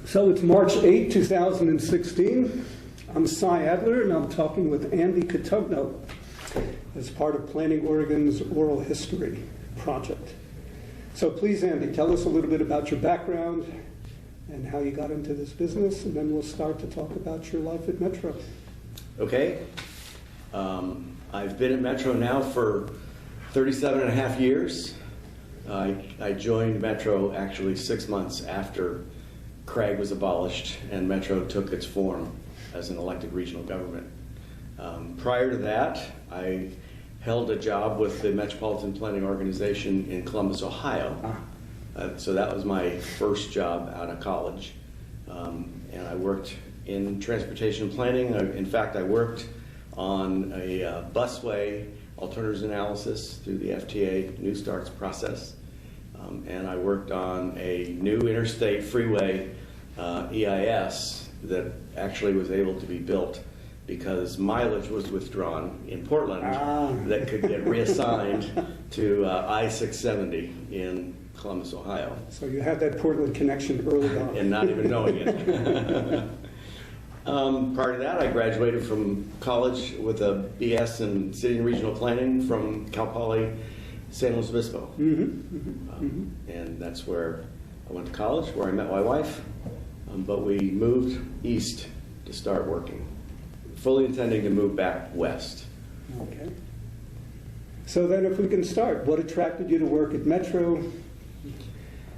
So it's March 8, 2016. I'm Sy Adler, and I'm talking with Andy Cotugno as part of Planning Oregon's Oral History Project. So please, Andy, tell us a little bit about your background and how you got into this business, and then we'll start to talk about your life at Metro. Okay. I've been at Metro now for 37 and a half years. I joined Metro actually 6 months after Craig was abolished and Metro took its form as an elected regional government. Prior to that, I held a job with the Metropolitan Planning Organization in Columbus, Ohio. So that was my first job out of college. And I worked in transportation planning. In fact, I worked on a busway alternatives analysis through the FTA New Starts process. And I worked on a new interstate freeway EIS that actually was able to be built because mileage was withdrawn in Portland that could get reassigned to I-670 in Columbus, Ohio. So you had that Portland connection early on. And not even knowing it. Prior to that, I graduated from college with a BS in City and Regional Planning from Cal Poly San Luis Obispo. And that's where I went to college, where I met my wife. But we moved east to start working, fully intending to move back west. Okay. So then if we can start, what attracted you to work at Metro?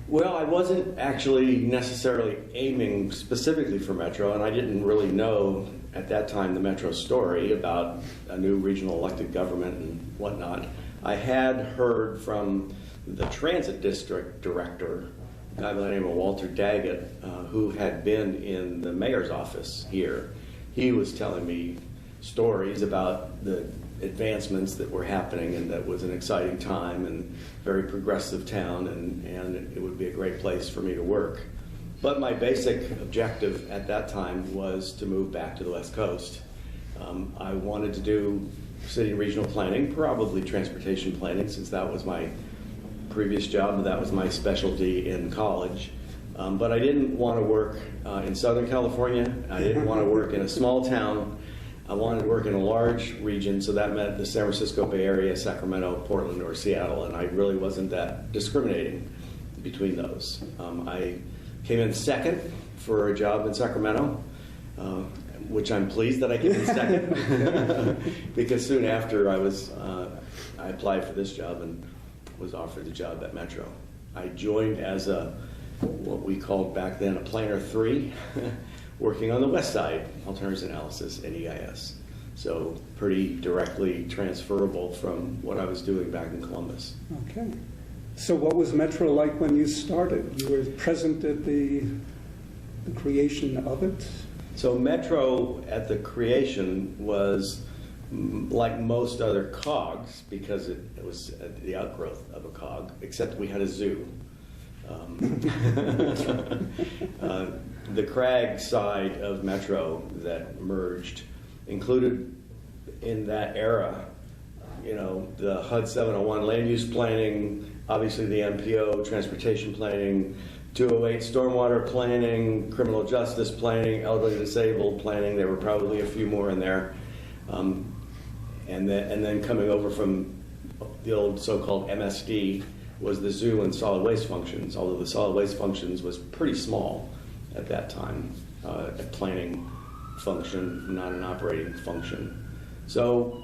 Well, I wasn't actually necessarily aiming specifically for Metro, and I didn't really know at that time the Metro story about a new regional elected government and whatnot. I had heard from the transit district director, a guy by the name of Walter Daggett, who had been in the mayor's office here. He was telling me stories about the advancements that were happening, and that was an exciting time and very progressive town, and it would be a great place for me to work. But my basic objective at that time was to move back to the West Coast. I wanted to do city and regional planning, probably transportation planning, since that was my previous job and that was my specialty in college. But I didn't want to work in Southern California. I didn't want to work in a small town. I wanted to work in a large region, so that meant the San Francisco Bay Area, Sacramento, Portland, or Seattle, and I really wasn't that discriminating between those. I came in second for a job in Sacramento, which I'm pleased that I came in second, because soon after I applied for this job and was offered the job at Metro. I joined as what we called back then a Planner 3, working on the west side, alternatives analysis and EIS. So pretty directly transferable from what I was doing back in Columbus. Okay. So what was Metro like when you started? You were present at the creation of it? So Metro at the creation was like most other cogs, because it was the outgrowth of a cog, except we had a zoo. The Crag side of Metro that merged included in that era, the HUD 701 land use planning, obviously the MPO, transportation planning, 208 stormwater planning, criminal justice planning, elderly disabled planning. There were probably a few more in there. And then coming over from the old so-called MSD was the zoo and solid waste functions, although the solid waste functions was pretty small at that time, a planning function, not an operating function. So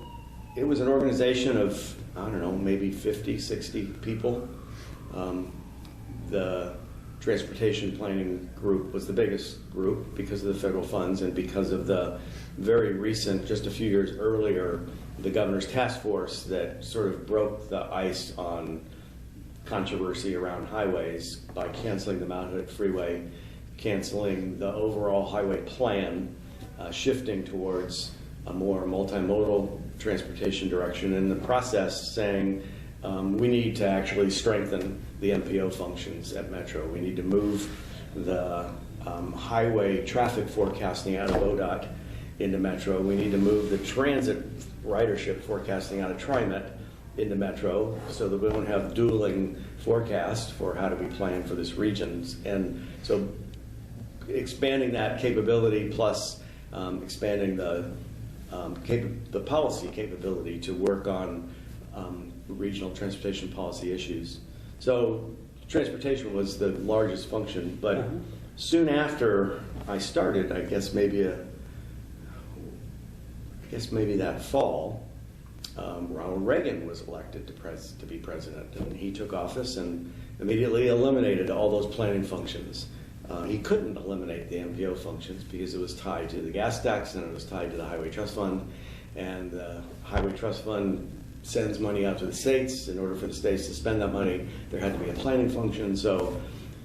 it was an organization of, I don't know, maybe 50, 60 people. The transportation planning group was the biggest group because of the federal funds and because of the very recent, just a few years earlier, the governor's task force that sort of broke the ice on controversy around highways by canceling the Mount Hood Freeway, canceling the overall highway plan, shifting towards a more multimodal transportation direction, in the process saying we need to actually strengthen the MPO functions at Metro. We need to move the highway traffic forecasting out of ODOT into Metro. We need to move the transit ridership forecasting out of TriMet into Metro so that we don't have dueling forecasts for how do we plan for this region. And so expanding that capability plus expanding the policy capability to work on regional transportation policy issues. So transportation was the largest function, but soon after I started, I guess maybe that fall, Ronald Reagan was elected to be president, and he took office and immediately eliminated all those planning functions. He couldn't eliminate the MPO functions because it was tied to the gas tax and it was tied to the Highway Trust Fund, and the Highway Trust Fund sends money out to the states. In order for the states to spend that money, there had to be a planning function, so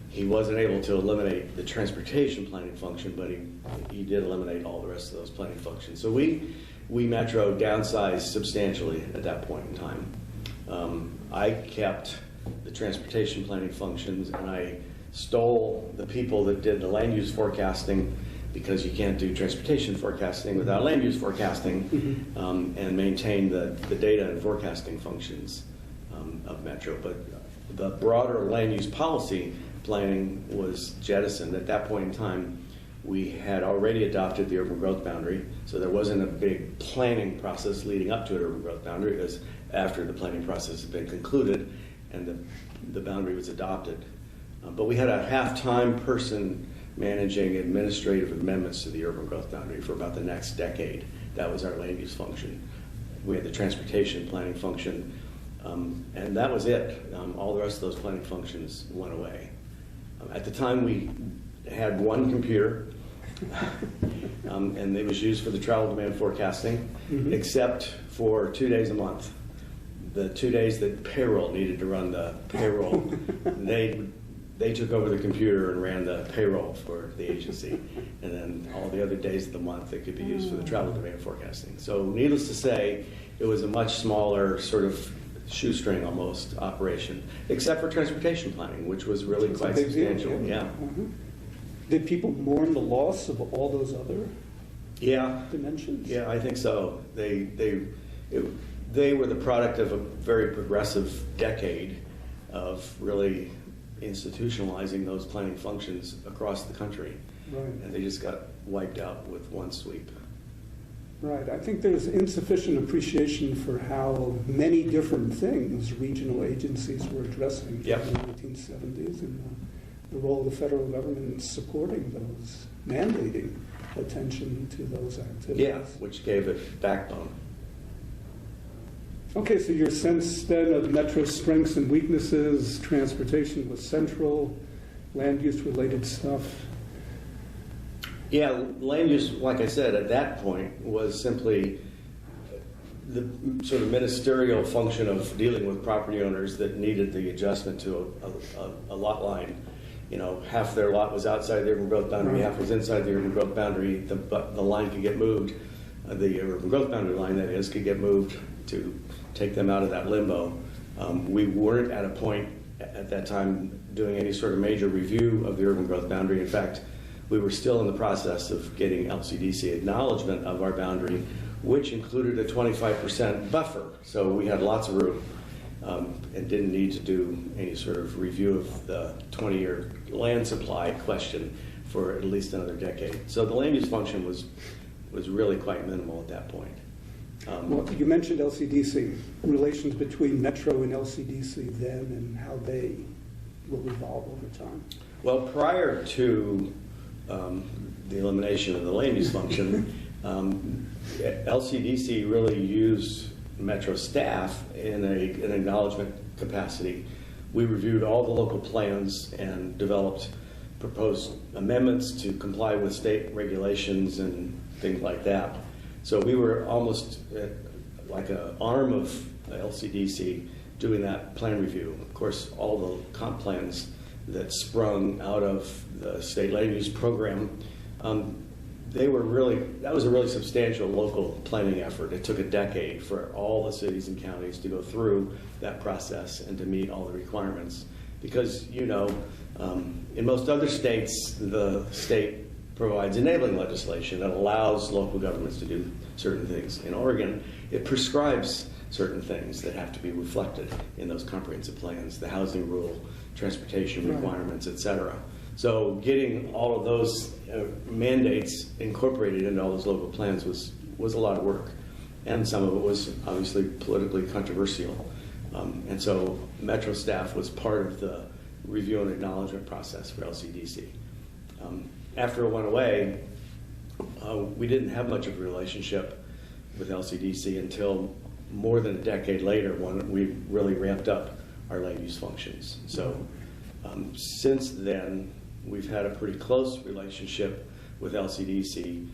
he wasn't able to eliminate the transportation planning function, but he did eliminate all the rest of those planning functions. So we Metro downsized substantially at that point in time. I kept the transportation planning functions, and I stole the people that did the land use forecasting, because you can't do transportation forecasting without land use forecasting, and maintain the data and forecasting functions of Metro. But the broader land use policy planning was jettisoned. At that point in time, we had already adopted the urban growth boundary, so there wasn't a big planning process leading up to an urban growth boundary. It was after the planning process had been concluded and the boundary was adopted. But we had a half-time person managing administrative amendments to the urban growth boundary for about the next decade. That was our land use function. We had the transportation planning function, and that was it. All the rest of those planning functions went away. At the time, we had one computer, and it was used for the travel demand forecasting, except for 2 days a month. The 2 days that payroll needed to run the payroll, they took over the computer and ran the payroll for the agency. And then all the other days of the month, it could be used for the travel demand forecasting. So needless to say, it was a much smaller sort of shoestring almost operation, except for transportation planning, which was really quite substantial. Yeah. Did people mourn the loss of all those other dimensions? Yeah, I think so. They were the product of a very progressive decade of really institutionalizing those planning functions across the country. Right. And they just got wiped out with one sweep. Right. I think there's insufficient appreciation for how many different things regional agencies were addressing in the 1970s, and the role of the federal government in supporting those, mandating attention to those activities. Yeah, which gave it backbone. Okay, so your sense then of Metro's strengths and weaknesses, transportation was central, land use related stuff. Yeah, land use, like I said, at that point was simply the sort of ministerial function of dealing with property owners that needed the adjustment to a lot line. You know, half their lot was outside the urban growth boundary, half was inside the urban growth boundary. The line could get moved, the urban growth boundary line, that is, could get moved to take them out of that limbo. We weren't at a point at that time doing any sort of major review of the urban growth boundary. In fact, we were still in the process of getting LCDC acknowledgement of our boundary, which included a 25% buffer. So we had lots of room and didn't need to do any sort of review of the 20-year land supply question for at least another decade. So the land use function was really quite minimal at that point. Well, you mentioned LCDC, relations between Metro and LCDC then, and how they will evolve over time. Well, prior to the elimination of the land use function, LCDC really used Metro staff in an acknowledgement capacity. We reviewed all the local plans and developed proposed amendments to comply with state regulations and things like that. So we were almost like an arm of LCDC doing that plan review. Of course, all the comp plans that sprung out of the state land use program, that was a really substantial local planning effort. It took a decade for all the cities and counties to go through that process and to meet all the requirements. Because, you know, in most other states, the state provides enabling legislation that allows local governments to do certain things. In Oregon, it prescribes certain things that have to be reflected in those comprehensive plans, the housing rule, transportation requirements, et cetera. So getting all of those mandates incorporated into all those local plans was a lot of work. And some of it was obviously politically controversial. And so Metro staff was part of the review and acknowledgement process for LCDC. After it went away, we didn't have much of a relationship with LCDC until more than a decade later when we really ramped up our land use functions. So since then, we've had a pretty close relationship with LCDC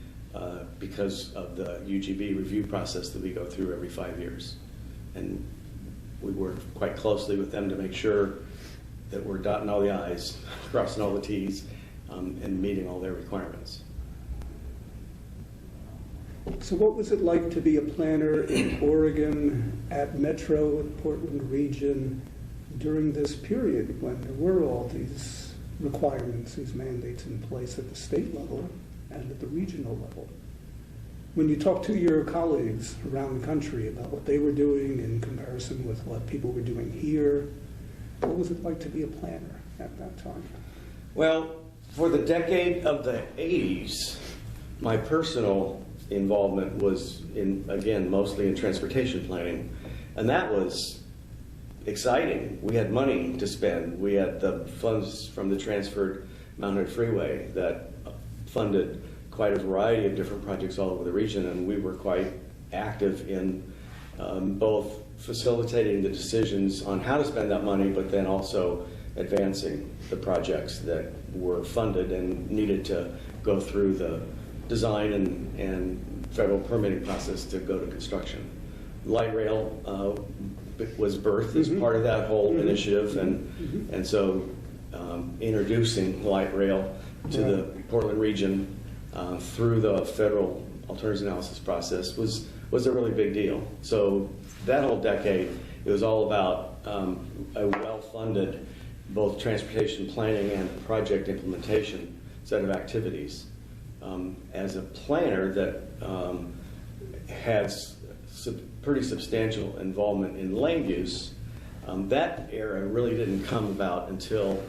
because of the UGB review process that we go through every 5 years. And we work quite closely with them to make sure that we're dotting all the I's, crossing all the T's, and meeting all their requirements. So what was it like to be a planner in Oregon at Metro, Portland region, during this period when there were all these requirements, these mandates in place at the state level and at the regional level? When you talk to your colleagues around the country about what they were doing in comparison with what people were doing here, what was it like to be a planner at that time? Well, for the decade of the 80s, my personal involvement was again, mostly in transportation planning, and that was exciting. We had money to spend. We had the funds from the transferred Mount Hood Freeway that funded quite a variety of different projects all over the region, and we were quite active in both facilitating the decisions on how to spend that money, but then also advancing the projects that were funded and needed to go through the design and federal permitting process to go to construction. Light rail was birthed as part of that whole initiative, and so introducing light rail to the Portland region through the federal alternatives analysis process was a really big deal. So that whole decade, it was all about a well-funded both transportation planning and project implementation set of activities. As a planner that has pretty substantial involvement in land use, that era really didn't come about until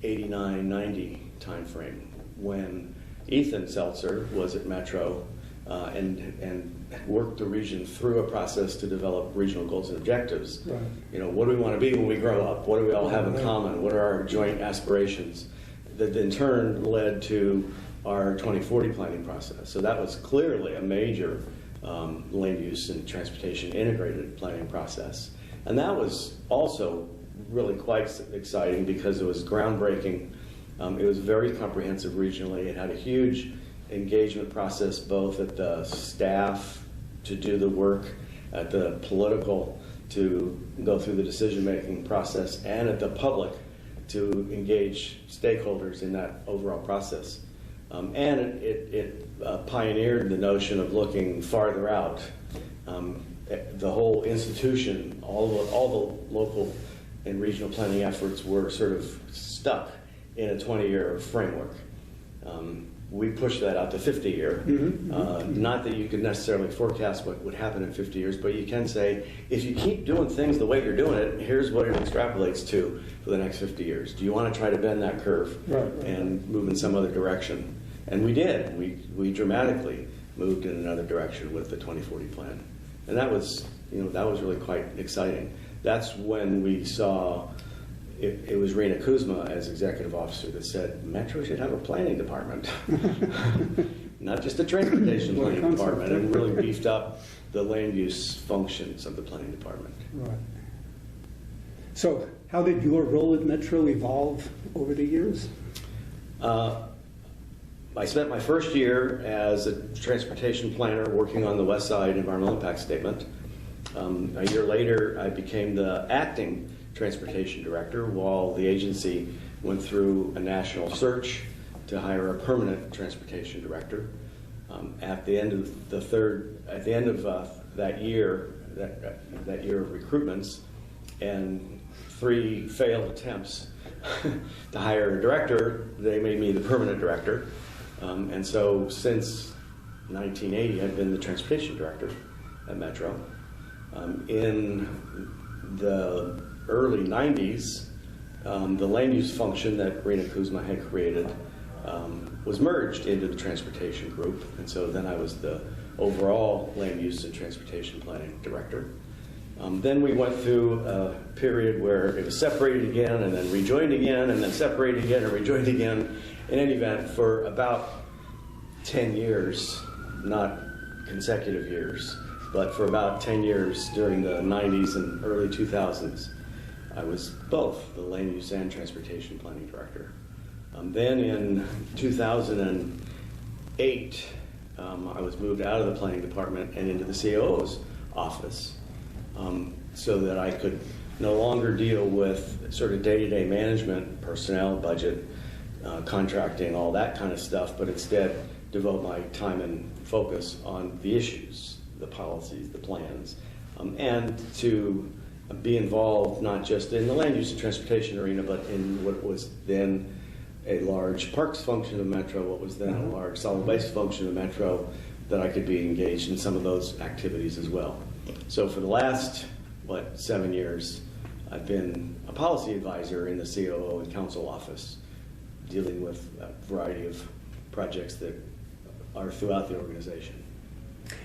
89, 90 timeframe, when Ethan Seltzer was at Metro and worked the region through a process to develop regional goals and objectives. Right. You know, what do we want to be when we grow up? What do we all have in common? What are our joint aspirations? That in turn led to our 2040 planning process. So that was clearly a major land use and transportation integrated planning process. And that was also really quite exciting because it was groundbreaking. It was very comprehensive regionally. It had a huge engagement process both at the staff to do the work, at the political to go through the decision-making process, and at the public to engage stakeholders in that overall process. And it pioneered the notion of looking farther out. The whole institution, all the local and regional planning efforts were sort of stuck in a 20-year framework. We pushed that out to 50-year. Not that you could necessarily forecast what would happen in 50 years, but you can say, if you keep doing things the way you're doing it, here's what it extrapolates to for the next 50 years. Do you want to try to bend that curve and move in some other direction? And we did. We dramatically moved in another direction with the 2040 plan. And that was, that was really quite exciting. That's when we saw, it was Rena Kuzma as executive officer that said, Metro should have a planning department. Not just a transportation planning department, and really beefed up the land use functions of the planning department. Right. So how did your role at Metro evolve over the years? I spent my first year as a transportation planner working on the West Side Environmental Impact Statement. A year later, I became the acting transportation director while the agency went through a national search to hire a permanent transportation director. At the end of that year of recruitments, and 3 failed attempts to hire a director, they made me the permanent director. And so since 1980, I've been the transportation director at Metro. In the early 90s, the land use function that Rena Kuzma had created was merged into the transportation group. And so then I was the overall land use and transportation planning director. Then we went through a period where it was separated again and then rejoined again and then separated again and rejoined again. In any event, for about 10 years, not consecutive years, but for about 10 years during the 90s and early 2000s, I was both the land use and transportation planning director. Then in 2008, I was moved out of the planning department and into the COO's office so that I could no longer deal with sort of day-to-day management, personnel, budget, contracting, all that kind of stuff, but instead devote my time and focus on the issues, the policies, the plans, and to be involved not just in the land use and transportation arena, but in what was then a large parks function of Metro, what was then a large solid waste function of Metro, that I could be engaged in some of those activities as well. So for the last, 7 years, I've been a policy advisor in the COO and council office, dealing with a variety of projects that are throughout the organization.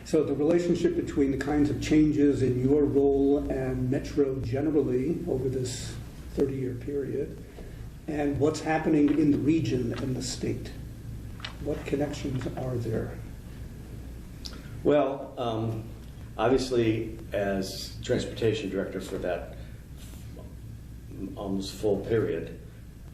So the relationship between the kinds of changes in your role and Metro generally over this 30-year period, and what's happening in the region and the state, what connections are there? Well, obviously, as transportation director for that almost full period,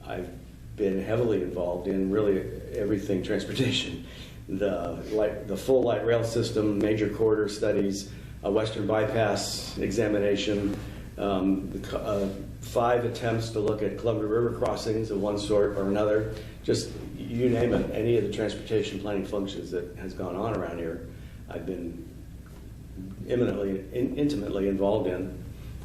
I've been heavily involved in really everything transportation. The full light rail system, major corridor studies, a western bypass examination, 5 attempts to look at Columbia River crossings of one sort or another, just you name it, any of the transportation planning functions that has gone on around here, I've been intimately involved in.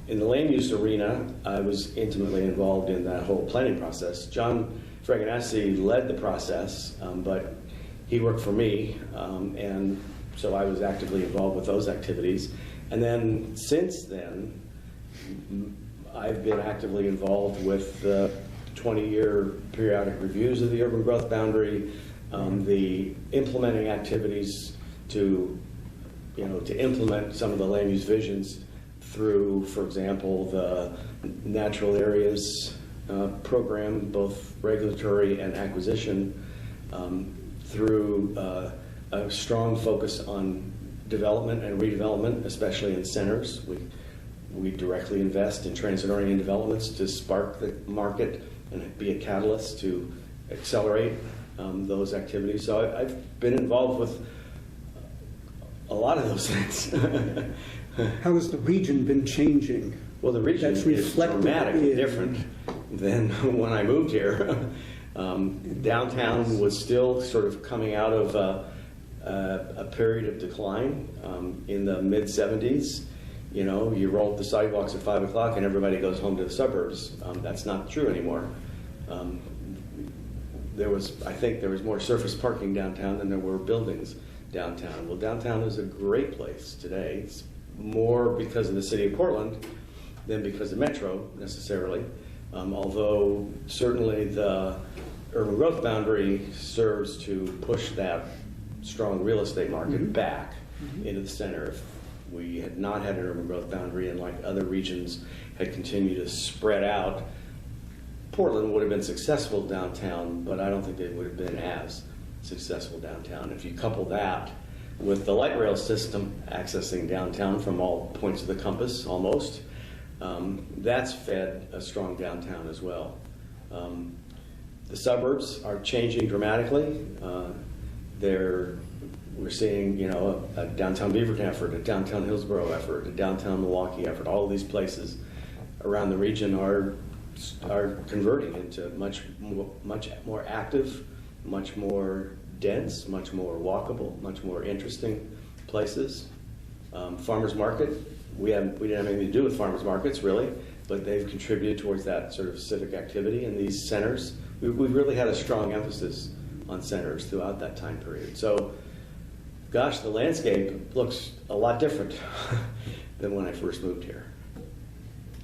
In the land use arena, I was intimately involved in that whole planning process. John Freganassi led the process, but he worked for me, and so I was actively involved with those activities. And then since then, I've been actively involved with the 20-year periodic reviews of the urban growth boundary, the implementing activities to implement some of the land use visions through, for example, the natural areas program, both regulatory and acquisition, through a strong focus on development and redevelopment, especially in centers. We directly invest in transit-oriented developments to spark the market and be a catalyst to accelerate those activities. So I've been involved with a lot of those things. How has the region been changing? Well, the region is dramatically different than when I moved here. Downtown was still sort of coming out of a period of decline in the mid-'70s. You roll up the sidewalks at 5 o'clock and everybody goes home to the suburbs. That's not true anymore. I think there was more surface parking downtown than there were buildings downtown. Well, downtown is a great place today. It's more because of the city of Portland than because of Metro, necessarily. Although certainly the urban growth boundary serves to push that strong real estate market back into the center. If we had not had an urban growth boundary and like other regions had continued to spread out, Portland would have been successful downtown, but I don't think they would have been as successful downtown. If you couple that with the light rail system accessing downtown from all points of the compass, almost, that's fed a strong downtown as well. The suburbs are changing dramatically. We're seeing, a downtown Beaverton effort, a downtown Hillsborough effort, a downtown Milwaukee effort. All of these places around the region are converting into much more active, much more dense, much more walkable, much more interesting places. Farmers market, we didn't have anything to do with farmers markets really, but they've contributed towards that sort of civic activity in these centers. We've really had a strong emphasis on centers throughout that time period. So, gosh, the landscape looks a lot different than when I first moved here.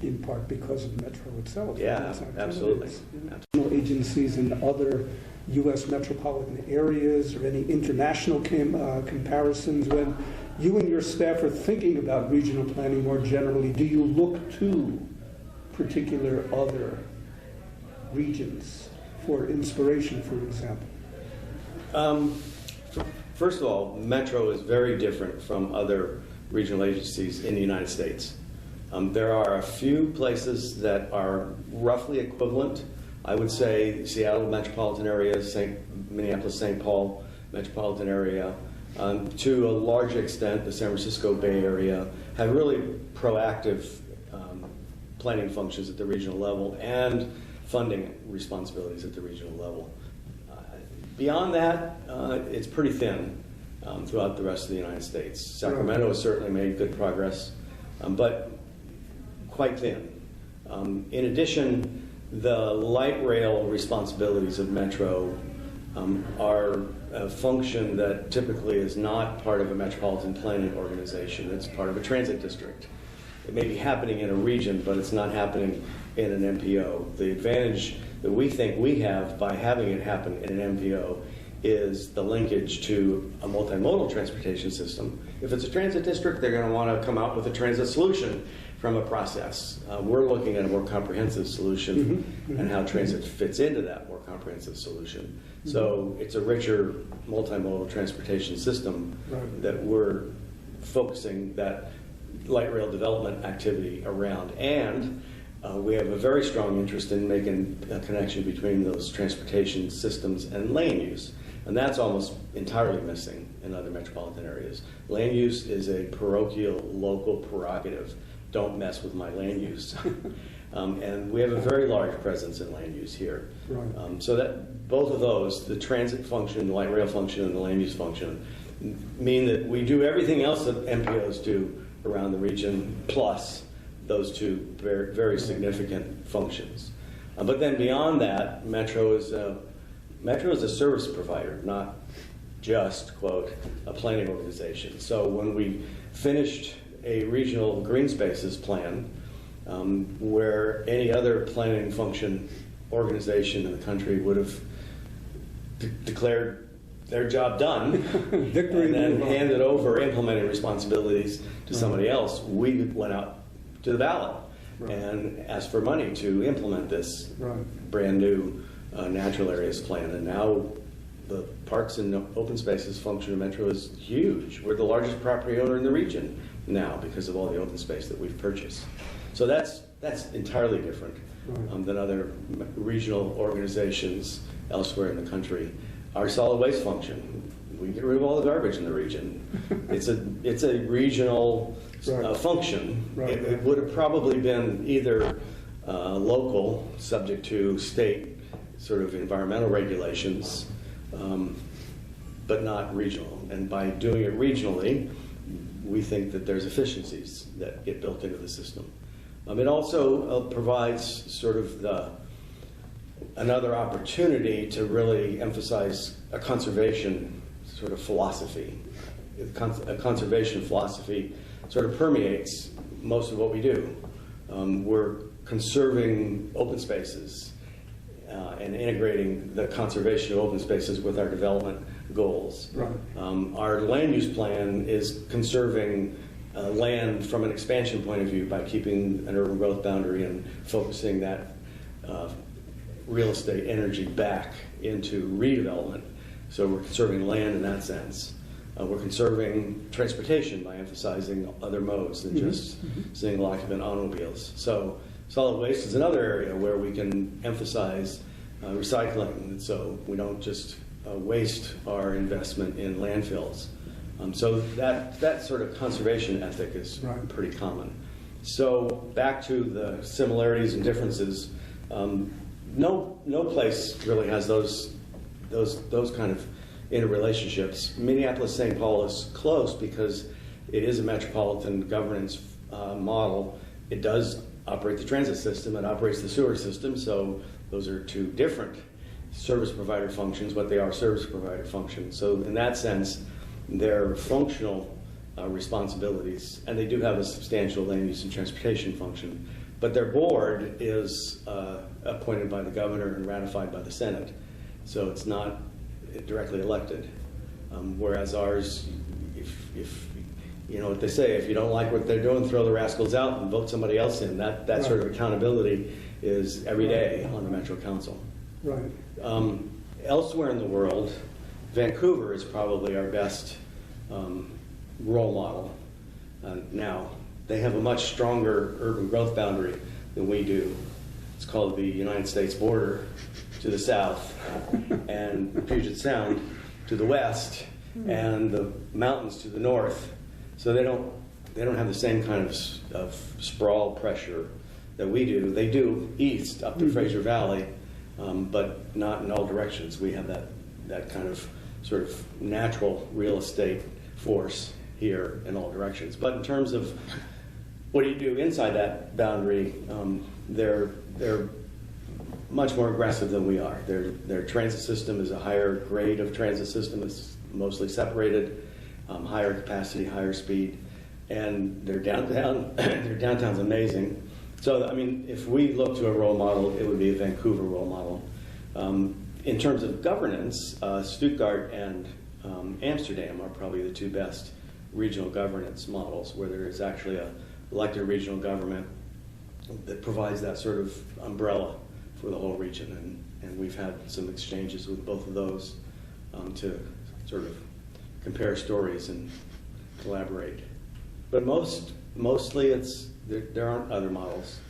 in part because of Metro itself. Yeah, Its activities. absolutely. National agencies in other U.S. metropolitan areas or any international comparisons, when you and your staff are thinking about regional planning more generally, do you look to particular other regions for inspiration, for example? First of all, Metro is very different from other regional agencies in the United States. There are a few places that are roughly equivalent. I would say Seattle metropolitan area, Minneapolis, St. Paul metropolitan area, to a large extent the San Francisco Bay Area, have really proactive planning functions at the regional level and funding responsibilities at the regional level. Beyond that, it's pretty thin throughout the rest of the United States. Sacramento has certainly made good progress, but quite thin. In addition, the light rail responsibilities of Metro are a function that typically is not part of a metropolitan planning organization. It's part of a transit district. It may be happening in a region, but it's not happening in an MPO. The advantage that we think we have by having it happen in an MPO is the linkage to a multimodal transportation system. If it's a transit district, they're going to want to come out with a transit solution from a process. We're looking at a more comprehensive solution and how transit fits into that more comprehensive solution. So it's a richer multimodal transportation system that we're focusing that light rail development activity around. And we have a very strong interest in making a connection between those transportation systems and land use. And that's almost entirely missing in other metropolitan areas. Land use is a parochial, local prerogative. Don't mess with my land use. And we have a very large presence in land use here. So that both of those, the transit function, the light rail function, and the land use function, mean that we do everything else that MPOs do around the region, plus those two very, very significant functions. But then beyond that, Metro is a service provider, not just, quote, a planning organization. So when we finished a regional green spaces plan, where any other planning function organization in the country would have declared their job done and then handed over implementing responsibilities to somebody else, we went out to the ballot and asked for money to implement this brand new natural areas plan. And now the parks and open spaces function of Metro is huge. We're the largest property owner in the region now because of all the open space that we've purchased. So that's entirely different than other regional organizations elsewhere in the country. Our solid waste function, we get rid of all the garbage in the region. It's a regional function. It would have probably been either local, subject to state sort of environmental regulations, but not regional. And by doing it regionally, we think that there's efficiencies that get built into the system. It also provides sort of another opportunity to really emphasize a conservation sort of philosophy. A conservation philosophy sort of permeates most of what we do. We're conserving open spaces and integrating the conservation of open spaces with our development goals. Our land use plan is conserving land from an expansion point of view by keeping an urban growth boundary and focusing that real estate energy back into redevelopment. So we're conserving land in that sense. We're conserving transportation by emphasizing other modes than just single occupant automobiles. So solid waste is another area where we can emphasize recycling, so we don't just waste our investment in landfills. So that sort of conservation ethic is pretty common. So back to the similarities and differences. No place really has those kind of interrelationships. Minneapolis-St. Paul is close because it is a metropolitan governance model. It does operate the transit system, it operates the sewer system, so those are two different service provider functions, but they are service provider functions. So in that sense, they're functional responsibilities, and they do have a substantial land use and transportation function, But their board is appointed by the governor and ratified by the Senate, so it's not directly elected. Whereas ours, if you know what they say, if you don't like what they're doing, throw the rascals out and vote somebody else in. That Right. sort of accountability is every day on the Metro Council. Right. Elsewhere in the world, Vancouver is probably our best role model. Now, they have a much stronger urban growth boundary than we do. It's called the United States border to the south, and Puget Sound to the west, and the mountains to the north. So they don't have the same kind of sprawl pressure that we do. They do east up to Fraser Valley, but not in all directions. We have that kind of sort of natural real estate force here in all directions. But in terms of what do you do inside that boundary, they're much more aggressive than we are. Their transit system is a higher grade of transit system. It's mostly separated, higher capacity, higher speed, and their downtown's amazing. So, I mean, if we look to a role model, it would be a Vancouver role model. In terms of governance, Stuttgart and Amsterdam are probably the two best regional governance models, where there is actually a elected regional government that provides that sort of umbrella for the whole region. And we've had some exchanges with both of those to sort of compare stories and collaborate. But mostly there aren't other models.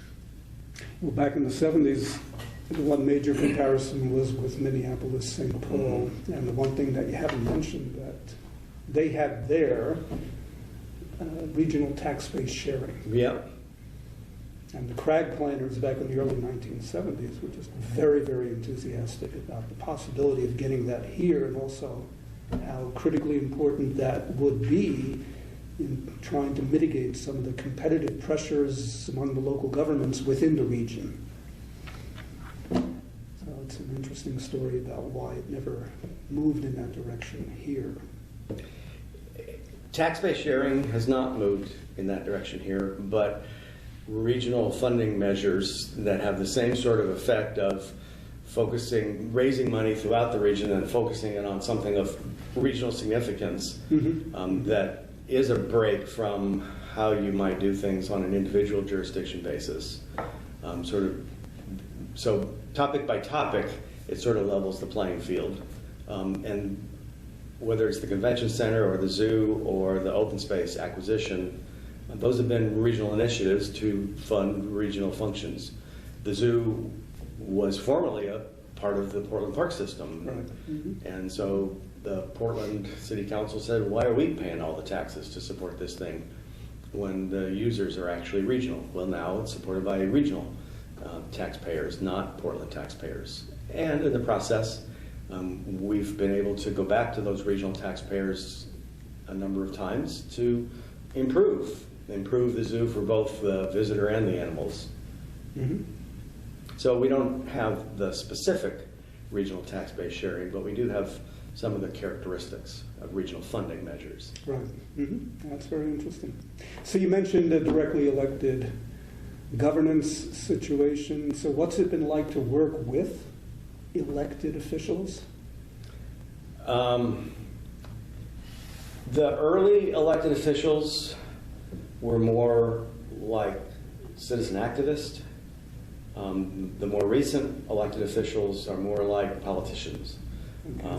Well, back in the 70s, the one major comparison was with Minneapolis, St. Paul. And the one thing that you haven't mentioned, that they had their regional tax base sharing. Yeah. And the CRAG planners back in the early 1970s were just very, very enthusiastic about the possibility of getting that here, and also how critically important that would be in trying to mitigate some of the competitive pressures among the local governments within the region. So it's an interesting story about why it never moved in that direction here. Tax-based sharing has not moved in that direction here, but regional funding measures that have the same sort of effect of raising money throughout the region and focusing it on something of regional significance, that is a break from how you might do things on an individual jurisdiction basis. So topic by topic, it sort of levels the playing field. And whether it's the convention center or the zoo or the open space acquisition, those have been regional initiatives to fund regional functions. The zoo was formerly a part of the Portland Park System. Right. And so the Portland City Council said, why are we paying all the taxes to support this thing when the users are actually regional? Well, now it's supported by regional taxpayers, not Portland taxpayers. And in the process, we've been able to go back to those regional taxpayers a number of times to improve the zoo for both the visitor and the animals. So we don't have the specific regional tax-based sharing, but we do have some of the characteristics of regional funding measures. Right. That's very interesting. So you mentioned a directly elected governance situation. So what's it been like to work with elected officials? The early elected officials were more like citizen activists. The more recent elected officials are more like politicians, Okay, so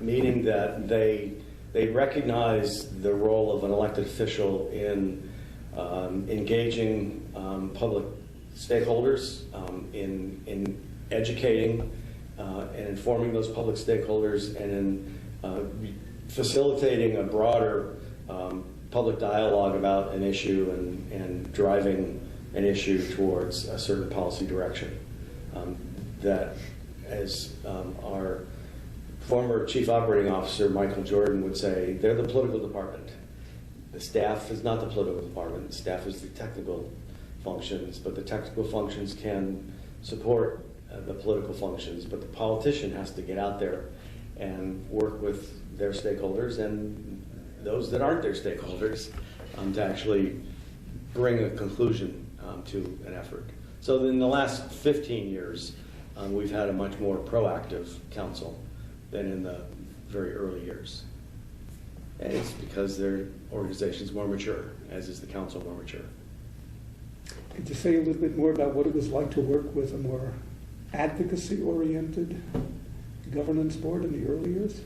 meaning that they recognize the role of an elected official in engaging public stakeholders, in educating and informing those public stakeholders, and in facilitating a broader public dialogue about an issue and driving an issue towards a certain policy direction. That, as our former chief operating officer, Michael Jordan, would say, they're the political department. The staff is not the political department. The staff is the technical functions, but the technical functions can support the political functions, but the politician has to get out there and work with their stakeholders and those that aren't their stakeholders to actually bring a conclusion to an effort. So in the last 15 years, we've had a much more proactive council than in the very early years. And it's because their organization's more mature, as is the council more mature. Could you say a little bit more about what it was like to work with a more advocacy-oriented governance board in the early years?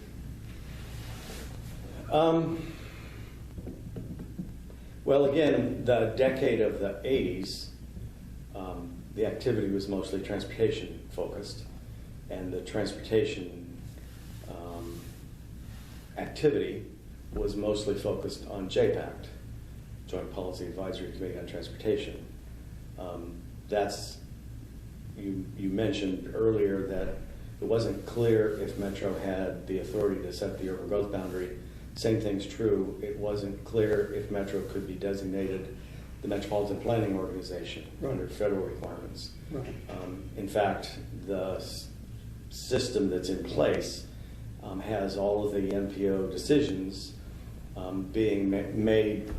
Well, again, the decade of the 80s, the activity was mostly transportation focused, and the transportation activity was mostly focused on JPACT, Joint Policy Advisory Committee on Transportation. You mentioned earlier that it wasn't clear if Metro had the authority to set the urban growth boundary. Same thing's true. It wasn't clear if Metro could be designated the Metropolitan Planning Organization under federal requirements. Right. In fact, the system that's in place has all of the MPO decisions being made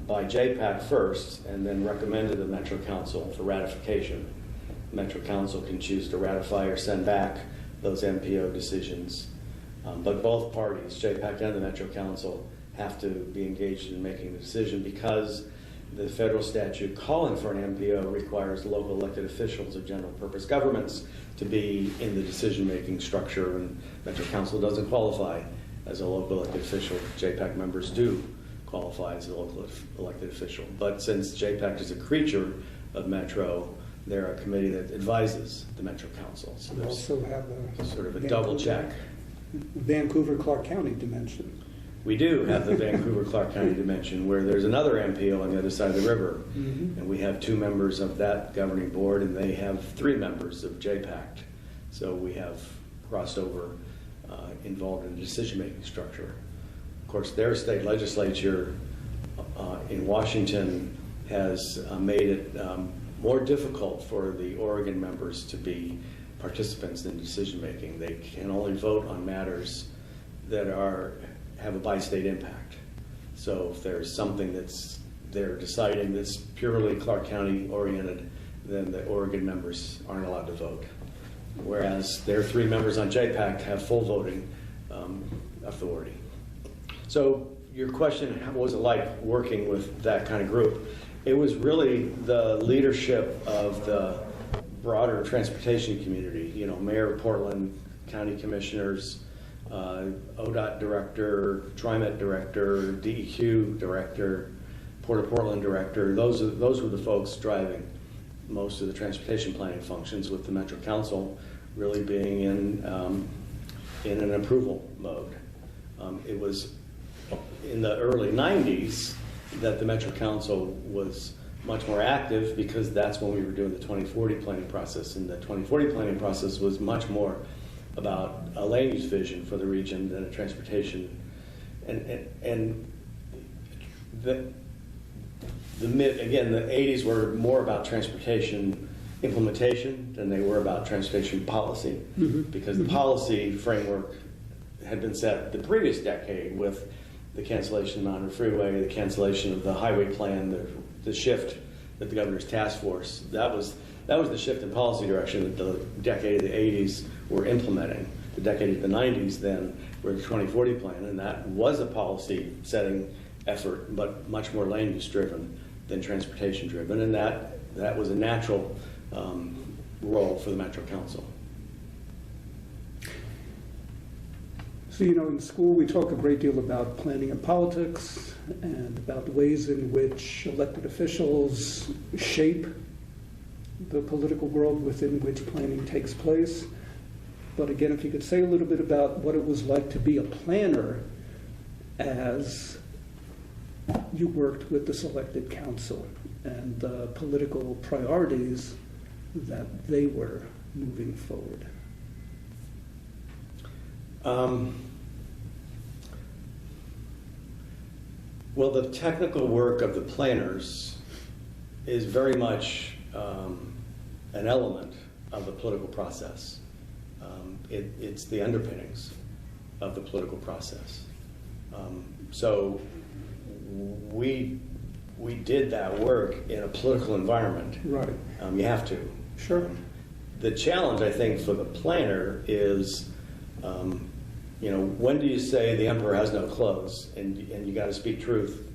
by JPAC first and then recommended to the Metro Council for ratification. Metro Council can choose to ratify or send back those MPO decisions. But both parties, JPAC and the Metro Council, have to be engaged in making the decision because the federal statute calling for an MPO requires local elected officials of general purpose governments to be in the decision-making structure, and Metro Council doesn't qualify as a local elected official. JPAC members do qualify as a local elected official. But since JPAC is a creature of Metro, they're a committee that advises the Metro Council. So We there's also have a sort of a double check. Vancouver-Clark County dimension. We do have the Vancouver-Clark County dimension where there's another MPO on the other side of the river. And we have 2 members of that governing board, and they have 3 members of JPACT. So we have crossover involved in the decision-making structure. Of course, their state legislature in Washington has made it more difficult for the Oregon members to be participants in decision-making. They can only vote on matters that have a bi-state impact. So if there's something they're deciding that's purely Clark County oriented, then the Oregon members aren't allowed to vote. Whereas their 3 members on JPAC have full voting authority. So your question, what was it like working with that kind of group? It was really the leadership of the broader transportation community, you know, Mayor of Portland, county commissioners, ODOT director, TriMet director, DEQ director, Port of Portland director. Those were the folks driving most of the transportation planning functions, with the Metro Council really being in an approval mode. It was in the early 90s that the Metro Council was much more active, because that's when we were doing the 2040 planning process. And the 2040 planning process was much more about a land use vision for the region than a transportation. And the 80s were more about transportation implementation than they were about transportation policy, because the policy framework had been set the previous decade with the cancellation of the Monroe Freeway, the cancellation of the highway plan, the shift that the governor's task force. That was the shift in policy direction that the decade of the 80s were implementing. The decade of the 90s then were the 2040 plan, and that was a policy setting effort, but much more land use driven than transportation driven, and that was a natural role for the Metro Council. So, you know, in school we talk a great deal about planning and politics and about ways in which elected officials shape the political world within which planning takes place. But again, if you could say a little bit about what it was like to be a planner as you worked with the selected council and the political priorities that they were moving forward. Well, the technical work of the planners is very much an element of the political process. It's the underpinnings of the political process. So we we did that work in a political environment. Right. You have to. Sure. The challenge, I think, for the planner is, when do you say the emperor has no clothes and you got to speak truth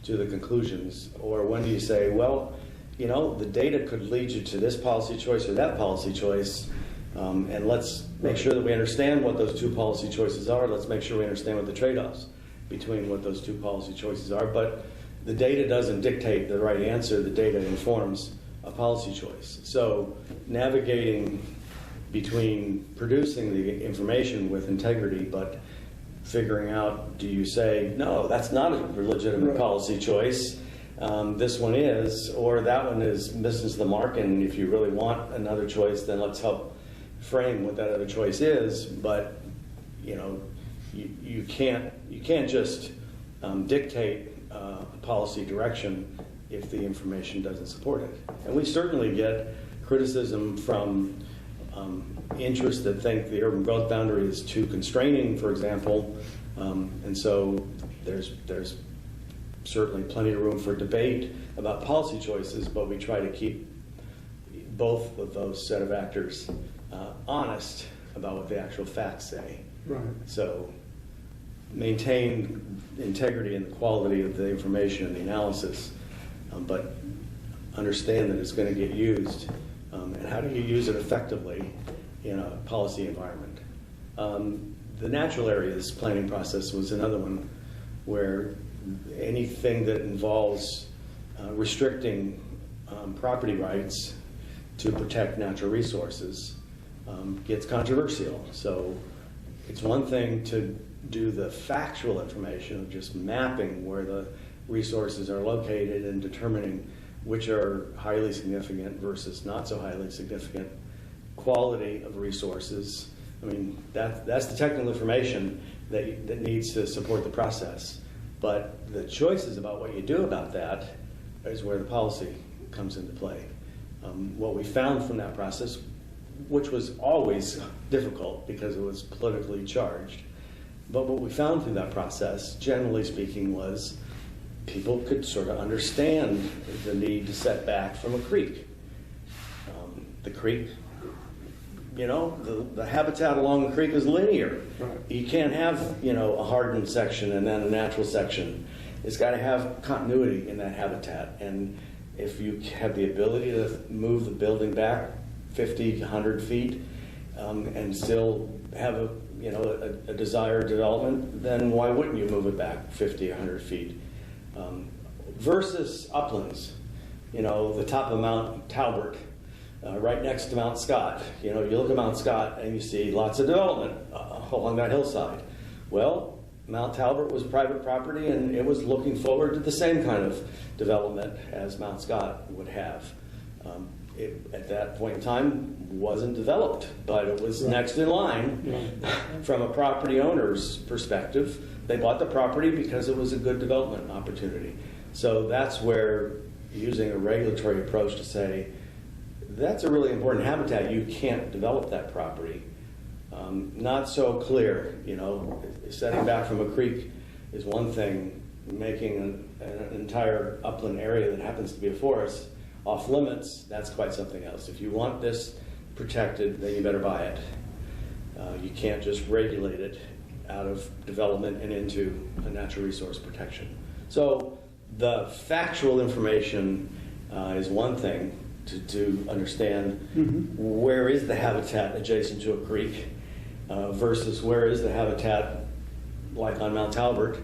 to the conclusions? Or when do you say, well, the data could lead you to this policy choice or that policy choice, and let's make sure that we understand what those two policy choices are. Let's make sure we understand what the trade-offs between what those two policy choices are. But the data doesn't dictate the right answer. The data informs a policy choice. So navigating between producing the information with integrity, but figuring out, do you say, no, that's not a legitimate policy choice, this one is, or that one is misses the mark, and if you really want another choice, then let's help frame what that other choice is. But you can't just dictate a policy direction if the information doesn't support it. And we certainly get criticism from interests that think the urban growth boundary is too constraining, for example, and so there's certainly plenty of room for debate about policy choices, but we try to keep both of those set of actors honest about what the actual facts say. Right. So maintain integrity and the quality of the information and the analysis, but understand that it's going to get used, and how do you use it effectively in a policy environment. The natural areas planning process was another one where anything that involves restricting property rights to protect natural resources gets controversial. So it's one thing to do the factual information of just mapping where the resources are located and determining which are highly significant versus not so highly significant, quality of resources. I mean, that's the technical information that needs to support the process. But the choices about what you do about that is where the policy comes into play. What we found from that process, which was always difficult because it was politically charged, but what we found through that process, generally speaking, was people could sort of understand the need to set back from a creek. The creek, the habitat along the creek is linear. Right. You can't have, a hardened section and then a natural section. It's got to have continuity in that habitat. And if you have the ability to move the building back 50, 100 feet and still have a desired development, then why wouldn't you move it back 50, 100 feet? Versus uplands, the top of Mount Talbot, right next to Mount Scott. You look at Mount Scott and you see lots of development along that hillside. Well, Mount Talbot was private property and it was looking forward to the same kind of development as Mount Scott would have. It, at that point in time, wasn't developed, but it was next in line from a property owner's perspective. They bought the property because it was a good development opportunity. So that's where using a regulatory approach to say, that's a really important habitat, you can't develop that property. Not so clear, setting back from a creek is one thing, making an entire upland area that happens to be a forest off limits, that's quite something else. If you want this protected, then you better buy it. You can't just regulate it out of development and into a natural resource protection. So the factual information is one thing to understand where is the habitat adjacent to a creek versus where is the habitat like on Mount Talbot,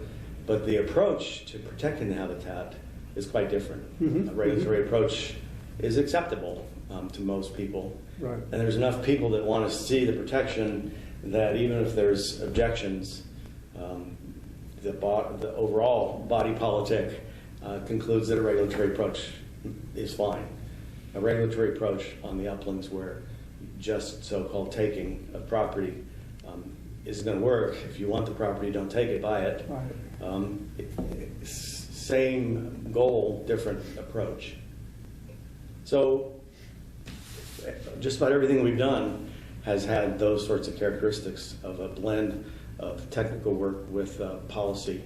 but the approach to protecting the habitat is quite different. A regulatory approach is acceptable to most people. Right. And there's enough people that want to see the protection that even if there's objections, the overall body politic concludes that a regulatory approach is fine. A regulatory approach on the uplands where just so-called taking of property isn't going to work. If you want the property, don't take it, buy it. Right. Same goal, different approach. So just about everything we've done has had those sorts of characteristics of a blend of technical work with policy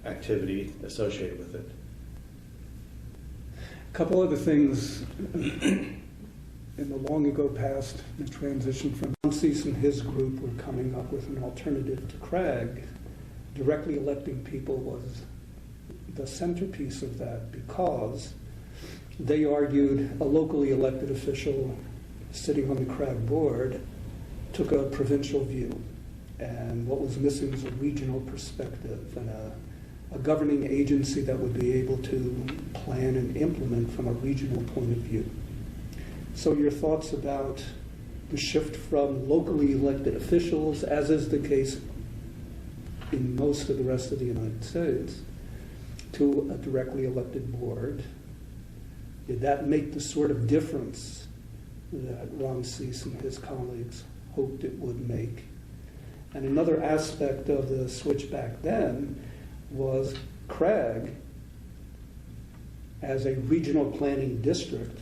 activity associated with it. A couple other things in the long ago past, the transition from Sy and his group were coming up with an alternative to Craig. Directly electing people was the centerpiece of that because they argued a locally elected official sitting on the Craig board took a provincial view, and what was missing was a regional perspective and a governing agency that would be able to plan and implement from a regional point of view. So your thoughts about the shift from locally elected officials, as is the case in most of the rest of the United States, to a directly elected board. Did that make the sort of difference that Ron Cease and his colleagues hoped it would make? And another aspect of the switch back then was Craig, as a regional planning district,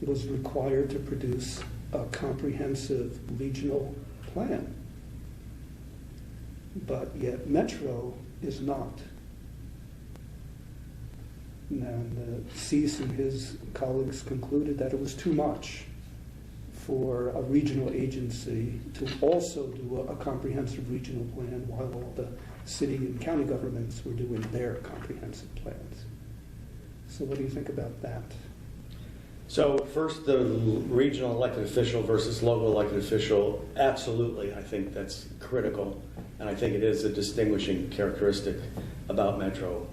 was required to produce a comprehensive regional plan. But yet Metro is not. And Cease and his colleagues concluded that it was too much for a regional agency to also do a comprehensive regional plan while all the city and county governments were doing their comprehensive plans. So what do you think about that? So first, the regional elected official versus local elected official, absolutely, I think that's critical, and I think it is a distinguishing characteristic about Metro.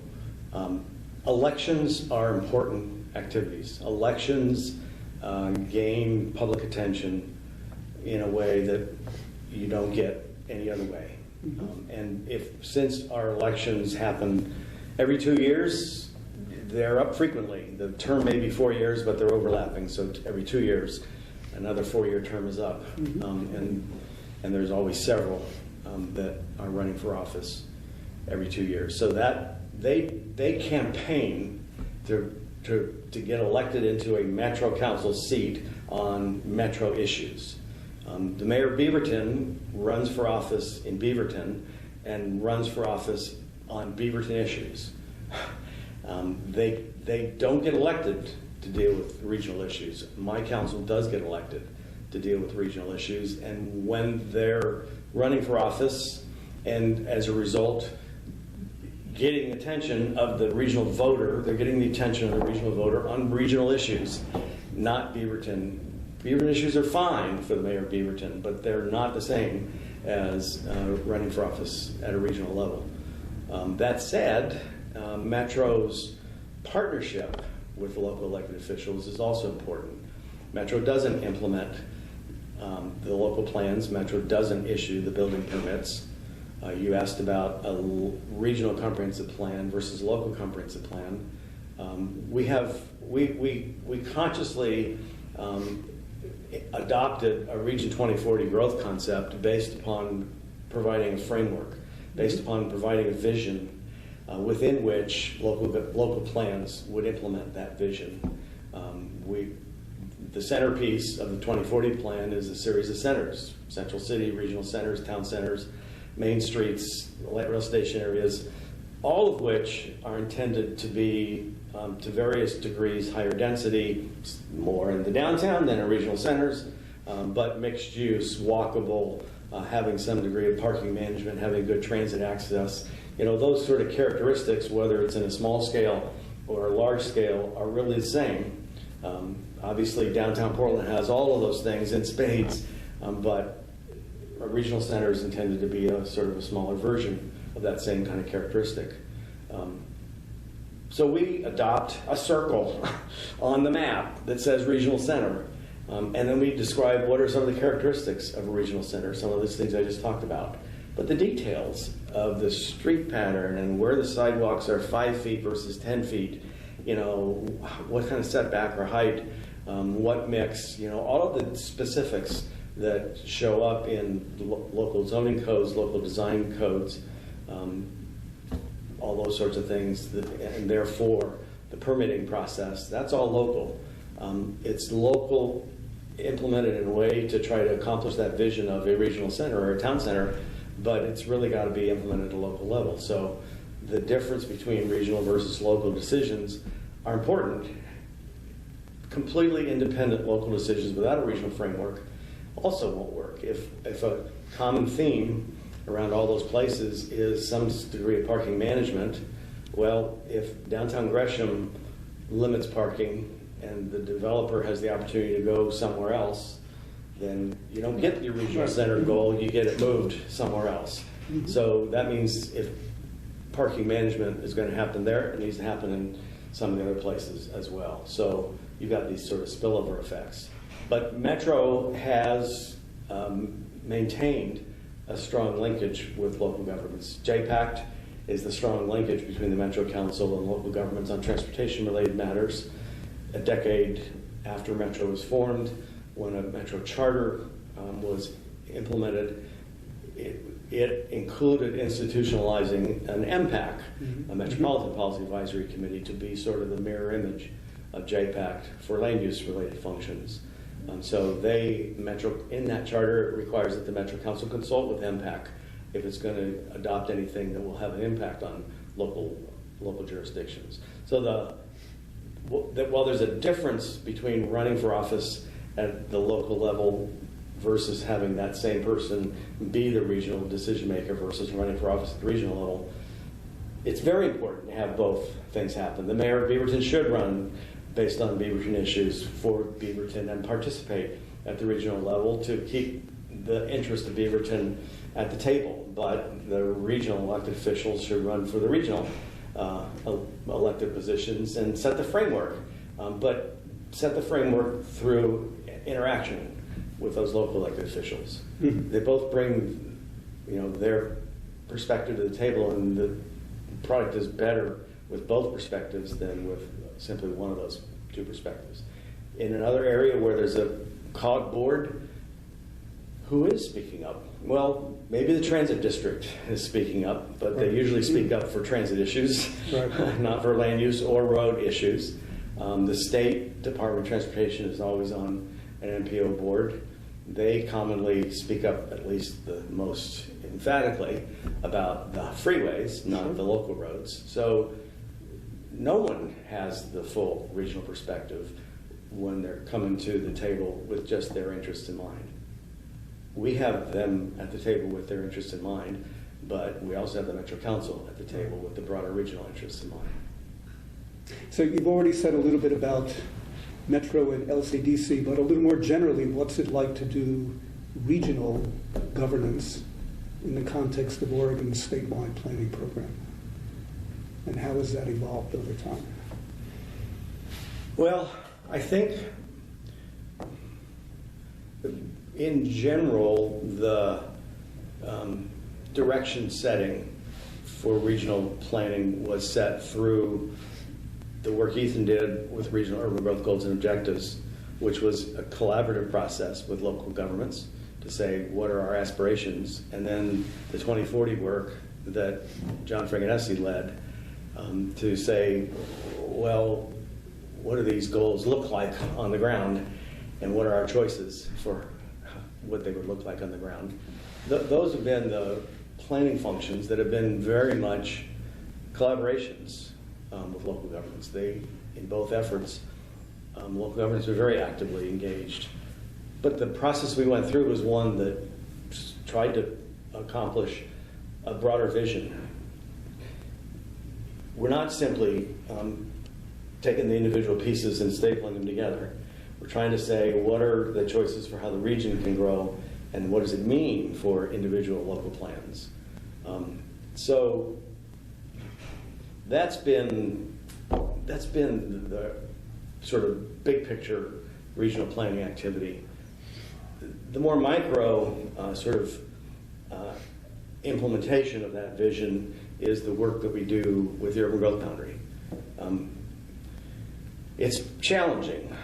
Elections are important activities. Elections gain public attention in a way that you don't get any other way. And since our elections happen every 2 years, they're up frequently. The term may be 4 years, but they're overlapping. So every 2 years, another 4-year term is up. And there's always several that are running for office every 2 years. So that they campaign to get elected into a Metro Council seat on Metro issues. The mayor of Beaverton runs for office in Beaverton and runs for office on Beaverton issues. They don't get elected to deal with regional issues. My council does get elected to deal with regional issues, and when they're running for office and as a result getting attention of the regional voter, they're getting the attention of the regional voter on regional issues, not Beaverton. Beaverton issues are fine for the mayor of Beaverton, but they're not the same as running for office at a regional level. That said, Metro's partnership with the local elected officials is also important. Metro doesn't implement the local plans. Metro doesn't issue the building permits. You asked about a regional comprehensive plan versus local comprehensive plan. We consciously adopted a Region 2040 growth concept based upon providing a framework, based upon providing a vision within which local plans would implement that vision. The centerpiece of the 2040 plan is a series of centers: central city, regional centers, town centers, main streets, light rail station areas, all of which are intended to be, to various degrees, higher density, more in the downtown than in regional centers, but mixed use, walkable, having some degree of parking management, having good transit access. Those sort of characteristics, whether it's in a small scale or a large scale, are really the same. Obviously, downtown Portland has all of those things in spades, but a regional center is intended to be a sort of a smaller version of that same kind of characteristic. So we adopt a circle on the map that says regional center, and then we describe what are some of the characteristics of a regional center, some of those things I just talked about. But the details of the street pattern and where the sidewalks are 5 feet versus 10 feet, what kind of setback or height, what mix, all of the specifics that show up in local zoning codes, local design codes, all those sorts of things, and therefore the permitting process, that's all local. It's local, implemented in a way to try to accomplish that vision of a regional center or a town center, but it's really got to be implemented at a local level. So the difference between regional versus local decisions are important, completely independent local decisions without a regional framework also won't work. If a common theme around all those places is some degree of parking management, well, if downtown Gresham limits parking and the developer has the opportunity to go somewhere else, then you don't get your regional center goal, you get it moved somewhere else. So that means if parking management is going to happen there, it needs to happen in some of the other places as well. So you've got these sort of spillover effects. But Metro has maintained a strong linkage with local governments. JPACT is the strong linkage between the Metro Council and local governments on transportation-related matters. A decade after Metro was formed, when a Metro charter was implemented, it included institutionalizing an MPAC, a Metropolitan Policy Advisory Committee, to be sort of the mirror image of JPACT for land use related functions. So in that charter, it requires that the Metro Council consult with MPAC if it's going to adopt anything that will have an impact on local jurisdictions. So while there's a difference between running for office at the local level versus having that same person be the regional decision maker versus running for office at the regional level, it's very important to have both things happen. The mayor of Beaverton should run based on Beaverton issues for Beaverton and participate at the regional level to keep the interest of Beaverton at the table. But the regional elected officials should run for the regional elected positions and set the framework. But set the framework through interaction with those local elected officials. They both bring, their perspective to the table, and the product is better with both perspectives than with simply one of those two perspectives. In another area where there's a COG board, who is speaking up? Well, maybe the transit district is speaking up, but they usually speak up for transit issues, not for land use or road issues. The State Department of Transportation is always on an MPO board. They commonly speak up, at least the most emphatically, about the freeways, not the local roads. So no one has the full regional perspective when they're coming to the table with just their interests in mind. We have them at the table with their interests in mind, but we also have the Metro Council at the table with the broader regional interests in mind. So you've already said a little bit about Metro and LCDC, but a little more generally, what's it like to do regional governance in the context of Oregon's statewide planning program? And how has that evolved over time? Well, I think in general, the direction setting for regional planning was set through the work Ethan did with Regional Urban Growth Goals and Objectives, which was a collaborative process with local governments to say, what are our aspirations? And then the 2040 work that John Franganesi led to say, well, what do these goals look like on the ground? And what are our choices for what they would look like on the ground? Those have been the planning functions that have been very much collaborations with local governments. In both efforts, local governments were very actively engaged. But the process we went through was one that tried to accomplish a broader vision. We're not simply taking the individual pieces and stapling them together. We're trying to say, what are the choices for how the region can grow, and what does it mean for individual local plans? So that's been the sort of big picture regional planning activity. The more micro implementation of that vision is the work that we do with the urban growth boundary. It's challenging.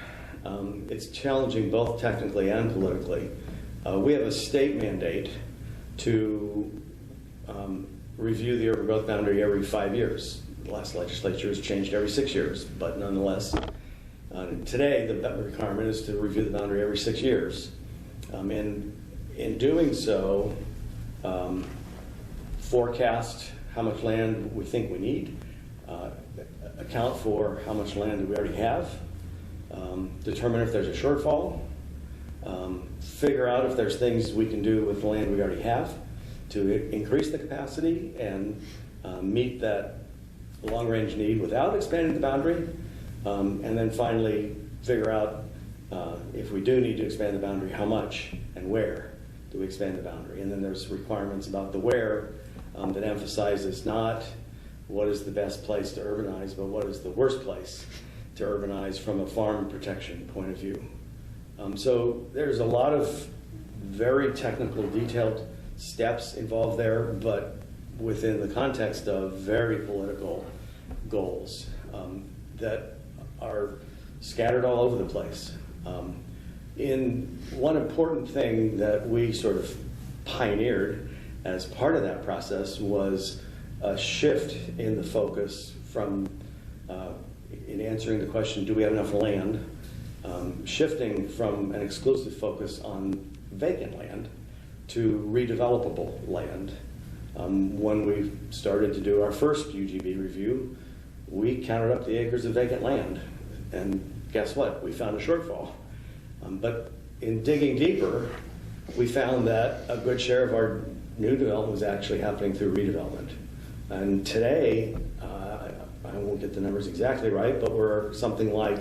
It's challenging both technically and politically. We have a state mandate to review the urban growth boundary every 5 years. The last legislature has changed every 6 years, but nonetheless, today the requirement is to review the boundary every 6 years. And in doing so, forecast how much land we think we need, account for how much land we already have, determine if there's a shortfall, figure out if there's things we can do with the land we already have to increase the capacity and meet that long-range need without expanding the boundary, and then finally figure out if we do need to expand the boundary, how much and where do we expand the boundary. And then there's requirements about the where that emphasizes not what is the best place to urbanize, but what is the worst place to urbanize from a farm protection point of view. So there's a lot of very technical, detailed steps involved there, but within the context of very political goals that are scattered all over the place. In one important thing that we sort of pioneered as part of that process was a shift in the focus from, in answering the question, do we have enough land, shifting from an exclusive focus on vacant land to redevelopable land. When we started to do our first UGB review, we counted up the acres of vacant land, and guess what? We found a shortfall. But in digging deeper, we found that a good share of our new development was actually happening through redevelopment. And today, I won't get the numbers exactly right, but we're something like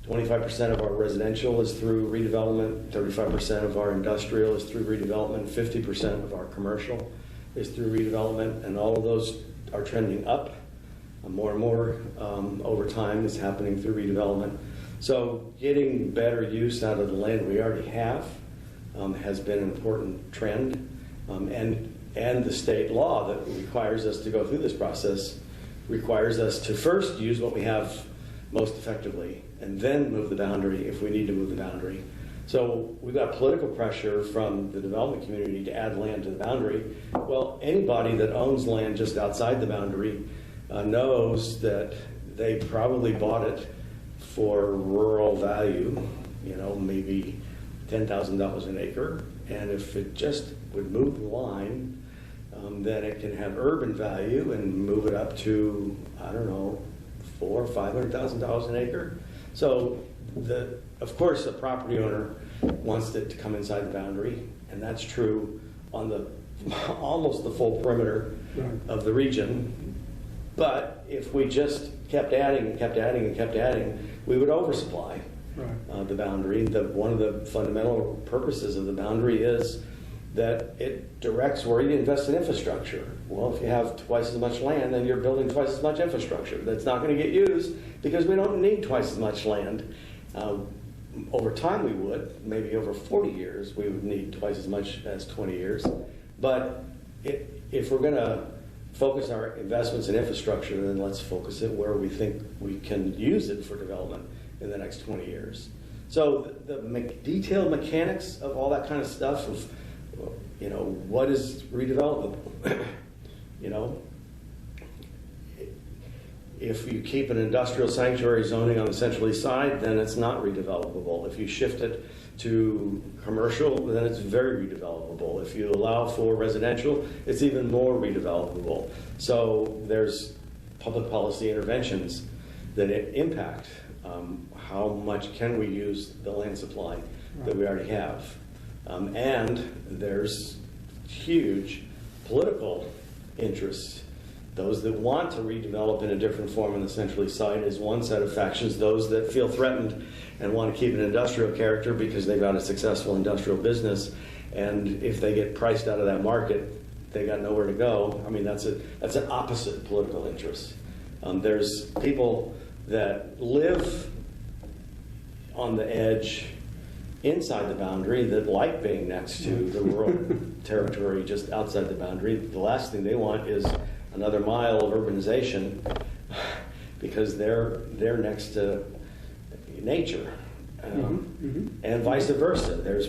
25% of our residential is through redevelopment, 35% of our industrial is through redevelopment, 50% of our commercial is through redevelopment, and all of those are trending up. More and more over time is happening through redevelopment. So getting better use out of the land we already have has been an important trend. And the state law that requires us to go through this process requires us to first use what we have most effectively and then move the boundary if we need to move the boundary. So we've got political pressure from the development community to add land to the boundary. Well, anybody that owns land just outside the boundary knows that they probably bought it for rural value, you know, maybe $10,000 an acre. And if it just would move the line, then it can have urban value and move it up to, I don't know, $400,000 or $500,000 an acre. So, of course, a property owner wants it to come inside the boundary, and that's true on the almost the full perimeter of the region. But if we just kept adding and kept adding and kept adding, we would oversupply the boundary. One of the fundamental purposes of the boundary is that it directs where you invest in infrastructure. Well, if you have twice as much land, then you're building twice as much infrastructure. That's not going to get used because we don't need twice as much land. Over time we would, maybe over 40 years, we would need twice as much as 20 years. But if we're going to focus our investments in infrastructure, then let's focus it where we think we can use it for development in the next 20 years. So the detailed mechanics of all that kind of stuff of, you know, what is redevelopable? You know, if you keep an industrial sanctuary zoning on the Central East Side, then it's not redevelopable. If you shift it to commercial, then it's very redevelopable. If you allow for residential, it's even more redevelopable. So there's public policy interventions that impact how much can we use the land supply that we already have. And there's huge political interests. Those that want to redevelop in a different form on the Central East Side is one set of factions. Those that feel threatened and want to keep an industrial character because they've got a successful industrial business, and if they get priced out of that market, they got nowhere to go. I mean, that's an opposite political interest. There's people that live on the edge inside the boundary that like being next to the rural territory just outside the boundary. The last thing they want is another mile of urbanization because they're next to nature. And vice versa. There's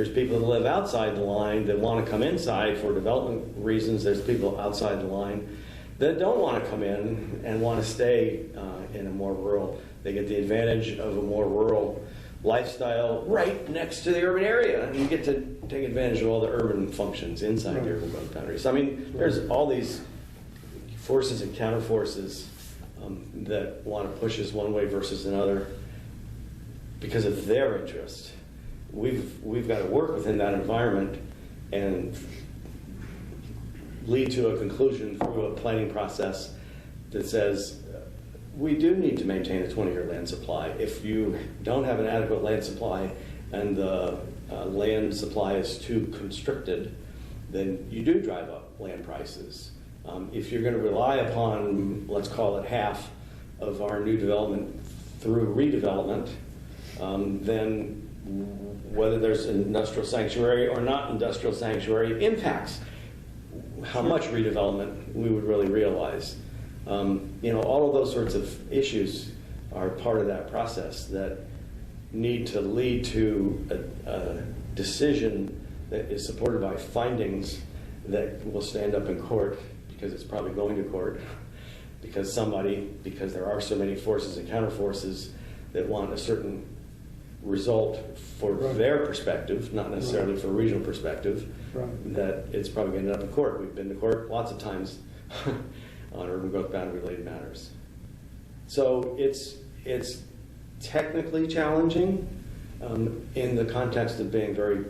people that live outside the line that want to come inside for development reasons. There's people outside the line that don't want to come in and want to stay in a more rural. They get the advantage of a more rural lifestyle right next to the urban area, and you get to take advantage of all the urban functions inside the urban growth boundaries. I mean, there's all these forces and counter forces that want to push us one way versus another. because of their interest. We've got to work within that environment and lead to a conclusion through a planning process that says we do need to maintain a 20-year land supply. If you don't have an adequate land supply and the land supply is too constricted, then you do drive up land prices. If you're going to rely upon, let's call it half of our new development through redevelopment, then whether there's an industrial sanctuary or not industrial sanctuary impacts how much redevelopment we would really realize. All of those sorts of issues are part of that process that need to lead to a decision that is supported by findings that will stand up in court, because it's probably going to court, because there are so many forces and counterforces that want a certain result for their perspective, not necessarily for a regional perspective, that it's probably going to end up in court. We've been to court lots of times on urban growth boundary related matters. So it's technically challenging in the context of being very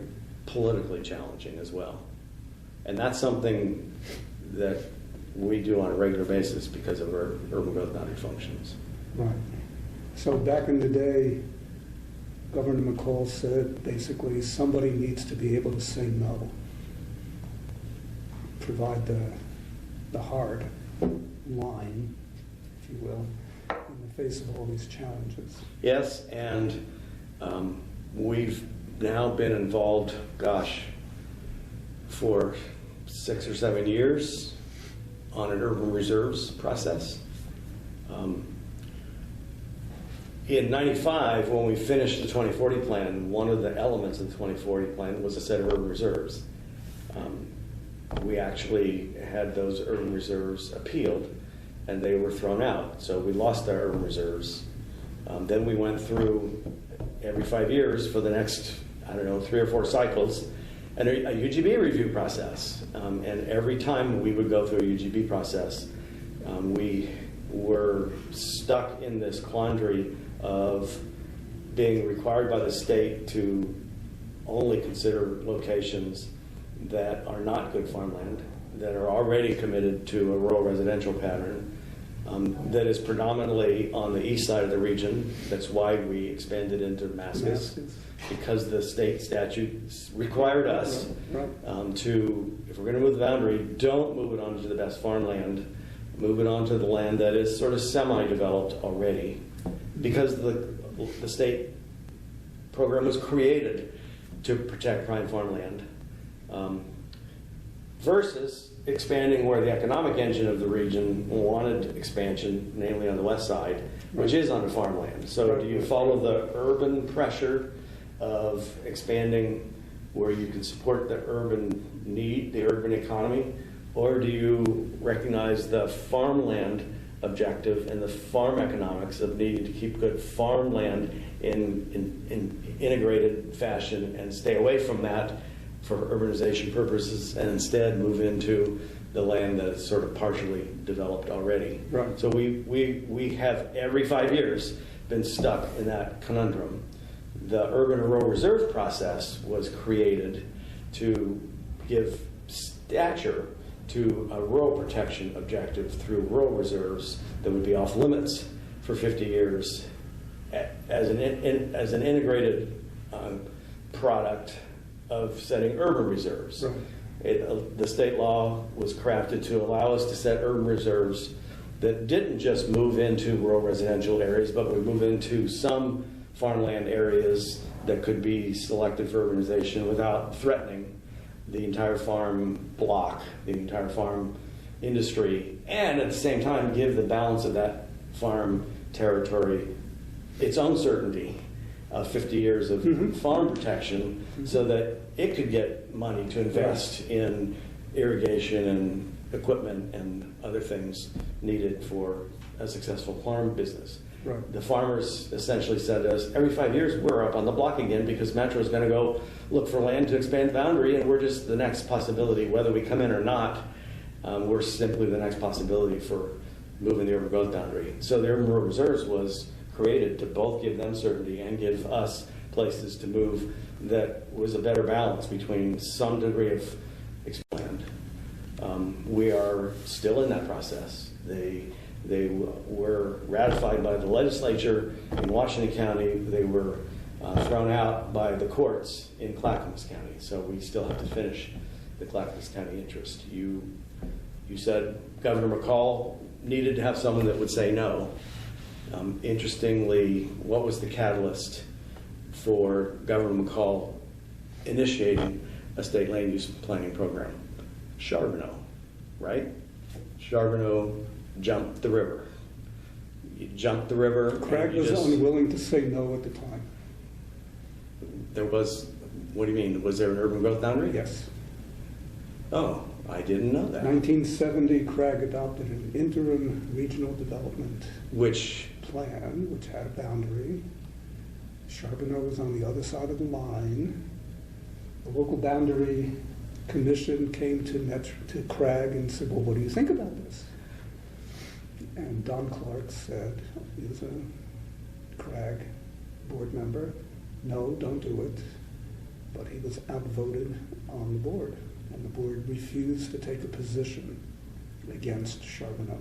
politically challenging as well. And that's something that we do on a regular basis because of our urban growth boundary functions. Right. So back in the day, Governor McCall said basically somebody needs to be able to say no, provide the hard line, if you will, in the face of all these challenges. Yes, and we've now been involved, for 6 or 7 years on an urban reserves process. In '95, when we finished the 2040 plan, one of the elements of the 2040 plan was a set of urban reserves. We actually had those urban reserves appealed, and they were thrown out. So we lost our urban reserves. Then we went through every 5 years for the next, 3 or 4 cycles, and a UGB review process. And every time we would go through a UGB process, we were stuck in this quandary of being required by the state to only consider locations that are not good farmland, that are already committed to a rural residential pattern, that is predominantly on the east side of the region. That's why we expanded into Damascus, because the state statutes required us to, if we're going to move the boundary, don't move it onto the best farmland, move it onto the land that is sort of semi-developed already, because the state program was created to protect prime farmland, versus expanding where the economic engine of the region wanted expansion, namely on the west side, which is on the farmland. So do you follow the urban pressure of expanding where you can support the urban need, the urban economy, or do you recognize the farmland objective and the farm economics of needing to keep good farmland in integrated fashion and stay away from that for urbanization purposes and instead move into the land that is sort of partially developed already? Right. So we have every 5 years been stuck in that conundrum. The urban and rural reserve process was created to give stature to a rural protection objective through rural reserves that would be off limits for 50 years as an integrated product of setting urban reserves. Right. The state law was crafted to allow us to set urban reserves that didn't just move into rural residential areas, but would move into some farmland areas that could be selected for urbanization without threatening the entire farm block, the entire farm industry, and at the same time give the balance of that farm territory its own certainty of 50 years of farm protection, so that it could get money to invest in irrigation and equipment and other things needed for a successful farm business. Right. The farmers essentially said to us, every 5 years we're up on the block again because Metro is going to go look for land to expand the boundary, and we're just the next possibility, whether we come in or not. We're simply the next possibility for moving the urban growth boundary. So the urban rural reserves was created to both give them certainty and give us places to move that was a better balance between some degree of expand. We are still in that process. They were ratified by the legislature in Washington County. They were thrown out by the courts in Clackamas County. So we still have to finish the Clackamas County interest. You said Governor McCall needed to have someone that would say no. Interestingly, what was the catalyst for Governor McCall initiating a state land use planning program? Charbonneau, right? Charbonneau jumped the river. You jumped the river. Craig was unwilling to say no at the time. There was, what do you mean? Was there an urban growth boundary? Yes. Oh, I didn't know that. 1970, Craig adopted an interim regional development plan, which had a boundary. Charbonneau was on the other side of the line. The local boundary commission came to Craig and said, well, what do you think about this? And Don Clark said, he was a Craig board member, no, don't do it. But he was outvoted on the board, and the board refused to take a position against Charbonneau.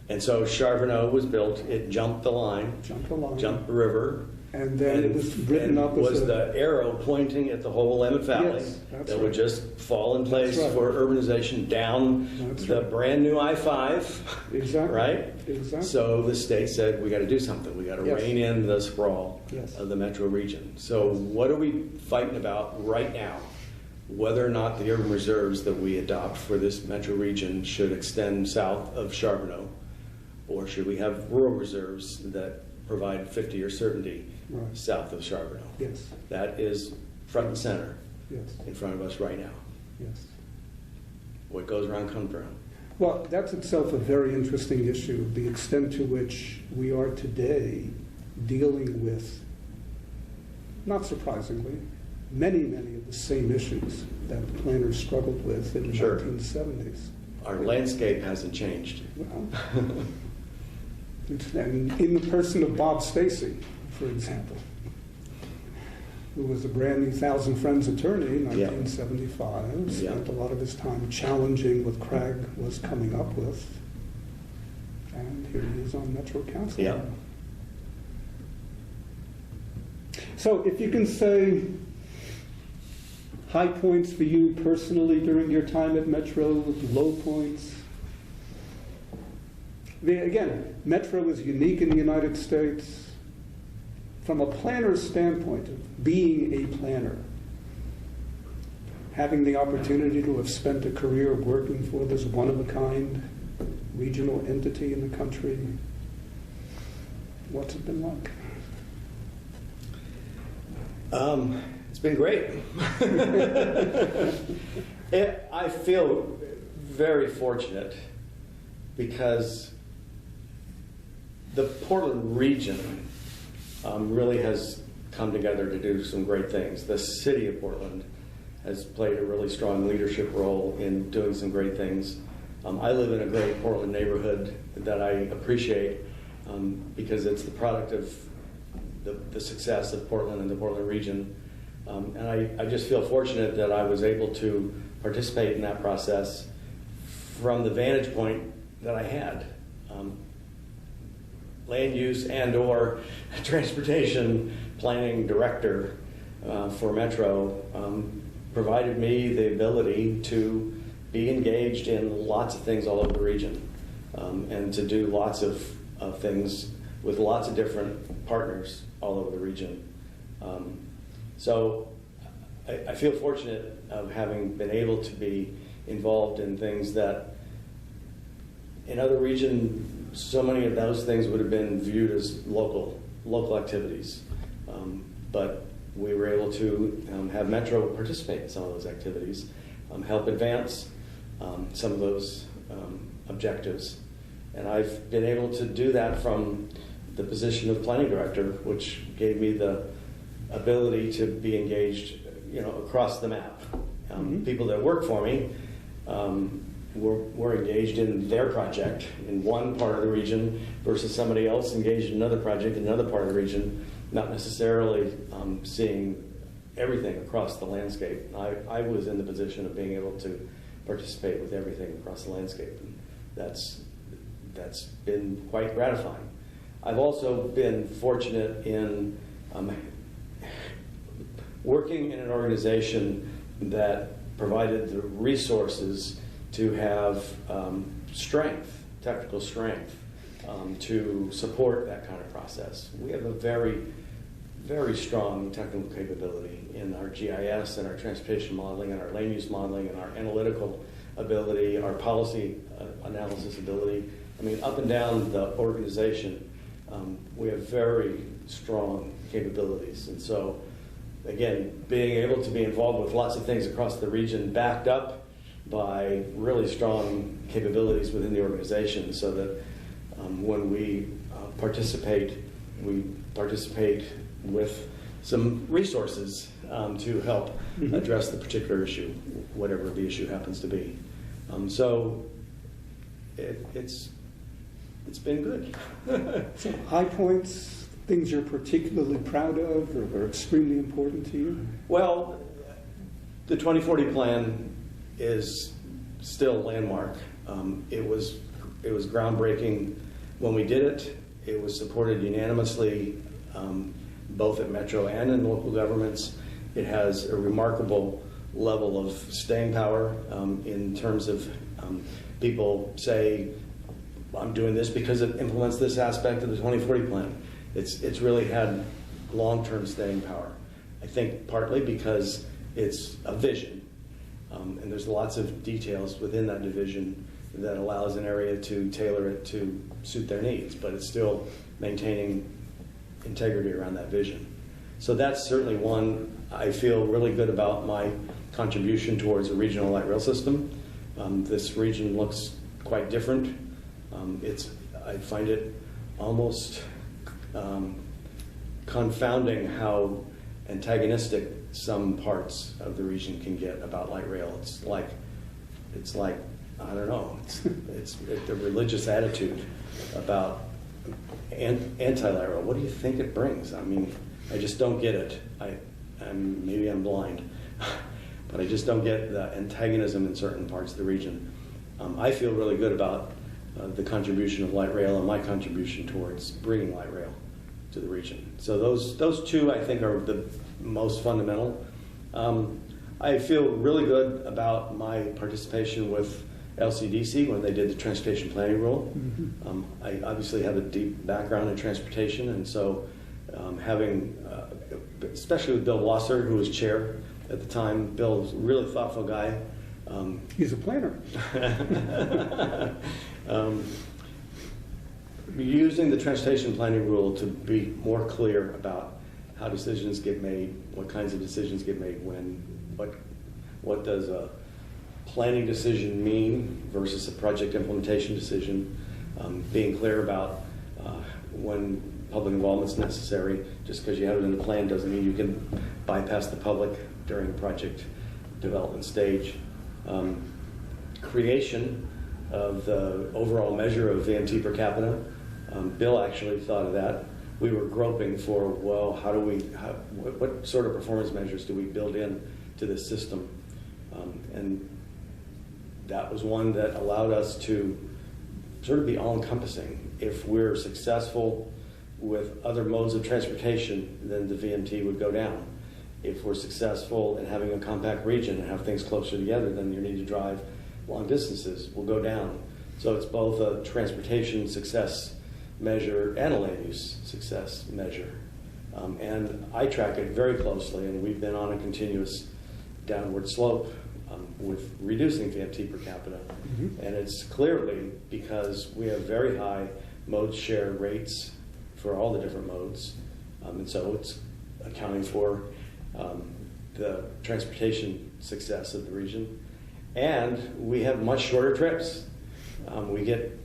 And so Charbonneau was built, it jumped the line, jumped the river. And then it was written up as the arrow pointing at the whole Willamette Valley that would just fall in place for urbanization down the brand new I-5. Exactly. Right? Exactly. So the state said, we got to do something. We got to rein in the sprawl of the metro region. So what are we fighting about right now? Whether or not the urban reserves that we adopt for this metro region should extend south of Charbonneau, or should we have rural reserves that provide 50-year certainty south of Charbonneau? Yes. That is front and center in front of us right now. Yes. What goes around comes around. Well, that's itself a very interesting issue, the extent to which we are today dealing with, not surprisingly, many of the same issues that the planners struggled with in the 1970s. Our landscape hasn't changed. Well, and in the person of Bob Stacy, for example, who was a brand new Thousand Friends attorney in 1975, spent a lot of his time challenging what Craig was coming up with, and here he is on Metro Council. Yeah. So if you can say high points for you personally during your time at Metro, low points. Again, Metro is unique in the United States from a planner's standpoint of being a planner, having the opportunity to have spent a career working for this one-of-a-kind regional entity in the country. What's it been like? It's been great. I feel very fortunate because the Portland region really has come together to do some great things. The city of Portland has played a really strong leadership role in doing some great things. I live in a great Portland neighborhood that I appreciate because it's the product of the success of Portland and the Portland region. And I just feel fortunate that I was able to participate in that process from the vantage point that I had. Land use and or transportation planning director for Metro provided me the ability to be engaged in lots of things all over the region and to do lots of things with lots of different partners all over the region. So I feel fortunate of having been able to be involved in things that in other regions, so many of those things would have been viewed as local activities. But we were able to have Metro participate in some of those activities, help advance some of those objectives. And I've been able to do that from the position of planning director, which gave me the ability to be engaged, across the map. People that work for me we're engaged in their project in one part of the region versus somebody else engaged in another project in another part of the region, not necessarily seeing everything across the landscape. I was in the position of being able to participate with everything across the landscape. And that's been quite gratifying. I've also been fortunate in working in an organization that provided the resources to have strength, technical strength, to support that kind of process. We have a very, very strong technical capability in our GIS and our transportation modeling and our land use modeling and our analytical ability, our policy analysis ability. I mean, up and down the organization, we have very strong capabilities. And so, again, being able to be involved with lots of things across the region backed up by really strong capabilities within the organization, so that when we participate with some resources to help address the particular issue, whatever the issue happens to be. So it's been good. So high points, things you're particularly proud of or are extremely important to you? Well, the 2040 plan is still a landmark. It was groundbreaking when we did it. It was supported unanimously, both at Metro and in local governments. It has a remarkable level of staying power in terms of people say, I'm doing this because it implements this aspect of the 2040 plan. It's really had long-term staying power. I think partly because it's a vision, and there's lots of details within that division that allows an area to tailor it to suit their needs, but it's still maintaining integrity around that vision. So that's certainly one. I feel really good about my contribution towards a regional light rail system. This region looks quite different. I find it almost confounding how antagonistic some parts of the region can get about light rail. It's like I don't know. It's a religious attitude about anti-light rail. What do you think it brings? I mean, I just don't get it. Maybe I'm blind, but I just don't get the antagonism in certain parts of the region. I feel really good about the contribution of light rail and my contribution towards bringing light rail to the region. So those two, I think, are the most fundamental. I feel really good about my participation with LCDC when they did the transportation planning rule. I obviously have a deep background in transportation, and so having, especially with Bill Wasser, who was chair at the time, Bill was a really thoughtful guy. He's a planner. Using the transportation planning rule to be more clear about how decisions get made, what kinds of decisions get made when, what does a planning decision mean versus a project implementation decision, being clear about when public involvement is necessary. Just because you have it in the plan doesn't mean you can bypass the public during the project development stage. Creation of the overall measure of VMT per capita. Bill actually thought of that. We were groping for, well, what sort of performance measures do we build in to this system? And that was one that allowed us to sort of be all-encompassing. If we're successful with other modes of transportation, then the VMT would go down. If we're successful in having a compact region and have things closer together, then your need to drive long distances will go down. So it's both a transportation success measure and a land use success measure. And I track it very closely, and we've been on a continuous downward slope with reducing VMT per capita. And it's clearly because we have very high mode share rates for all the different modes. And so it's accounting for the transportation success of the region. And we have much shorter trips. We get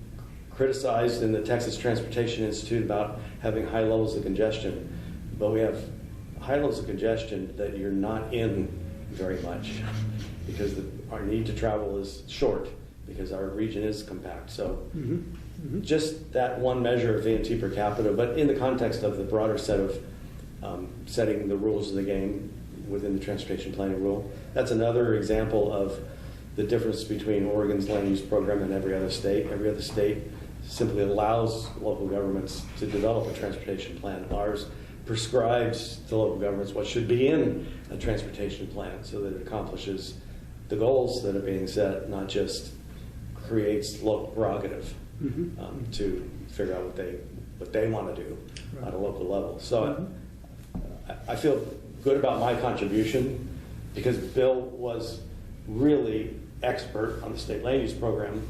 criticized in the Texas Transportation Institute about having high levels of congestion, but we have high levels of congestion that you're not in very much because our need to travel is short because our region is compact. So Mm-hmm. just that one measure of V&T per capita, but in the context of the broader set of setting the rules of the game within the transportation planning rule. That's another example of the difference between Oregon's land use program and every other state. Every other state simply allows local governments to develop a transportation plan. Ours prescribes to local governments what should be in a transportation plan so that it accomplishes the goals that are being set, not just creates local prerogative to figure out what they want to do at a local level. So I feel good about my contribution because Bill was really expert on the state land use program,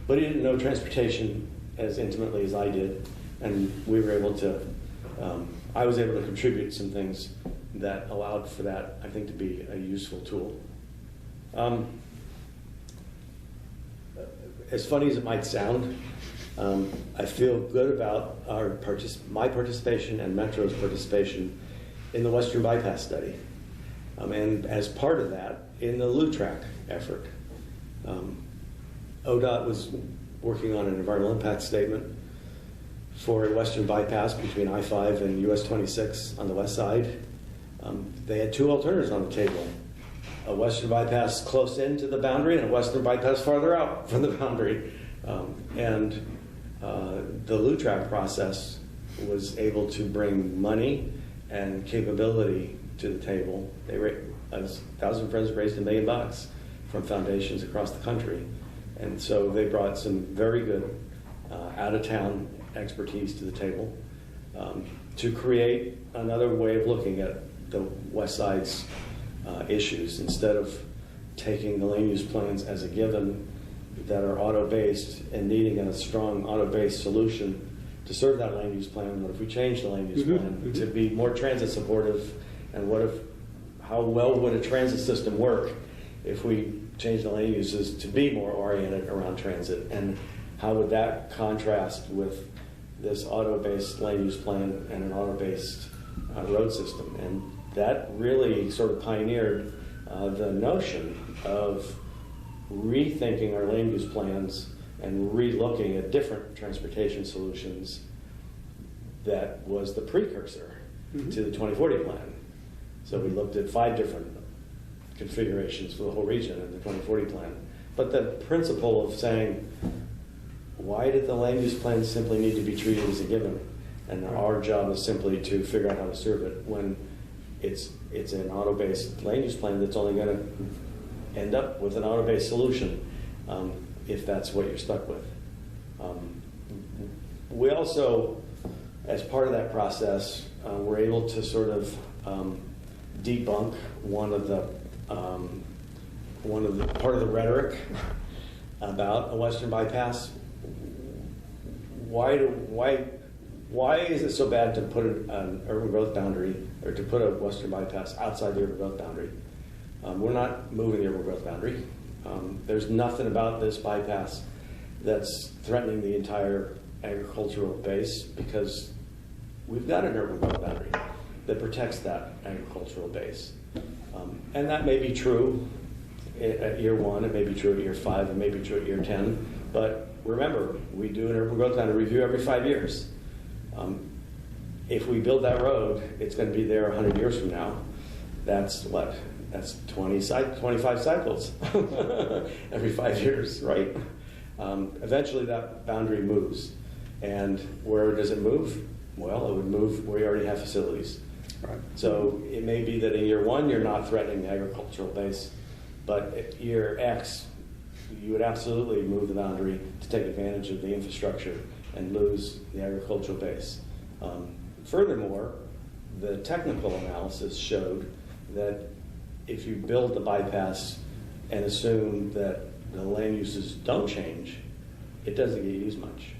but he didn't know transportation as intimately as I did, and we were able to, I was able to contribute some things that allowed for that, I think, to be a useful tool. As funny as it might sound, I feel good about my participation and Metro's participation in the Western Bypass study. And as part of that, in the LUTRAC effort. ODOT was working on an environmental impact statement for a Western Bypass between I-5 and US 26 on the west side. They had two alternatives on the table. A Western Bypass close into the boundary and a Western Bypass farther out from the boundary. The LUTRAC process was able to bring money and capability to the table. Thousand Friends raised $1 million from foundations across the country. And so they brought some very good out-of-town expertise to the table to create another way of looking at the West Side's issues. Instead of taking the land use plans as a given that are auto-based and needing a strong auto-based solution to serve that land use plan, what if we change the land use plan to be more transit supportive, and how well would a transit system work if we change the land uses to be more oriented around transit, and how would that contrast with this auto-based land use plan and an auto-based road system? And that really sort of pioneered the notion of rethinking our land use plans and re-looking at different transportation solutions. That was the precursor to the 2040 plan. So we looked at 5 different configurations for the whole region in the 2040 plan. But the principle of saying, why did the land use plan simply need to be treated as a given? And our job is simply to figure out how to serve it when it's an auto-based land use plan that's only going to end up with an auto-based solution if that's what you're stuck with. We also, as part of that process, were able to sort of debunk part of the rhetoric about a Western Bypass. Why is it so bad to put an urban growth boundary, or to put a Western Bypass outside the urban growth boundary? We're not moving the urban growth boundary. There's nothing about this bypass that's threatening the entire agricultural base, because we've got an urban growth boundary that protects that agricultural base. And that may be true at year 1, it may be true at year 5, it may be true at year 10, but remember, we do an urban growth boundary review every 5 years. If we build that road, it's going to be there 100 years from now. That's what? That's 25 cycles every 5 years, right? Eventually that boundary moves. And where does it move? Well, it would move where you already have facilities. Right. So it may be that in year 1 you're not threatening the agricultural base, but at year X you would absolutely move the boundary to take advantage of the infrastructure and lose the agricultural base. Furthermore, the technical analysis showed that if you build the bypass and assume that the land uses don't change, it doesn't get used much.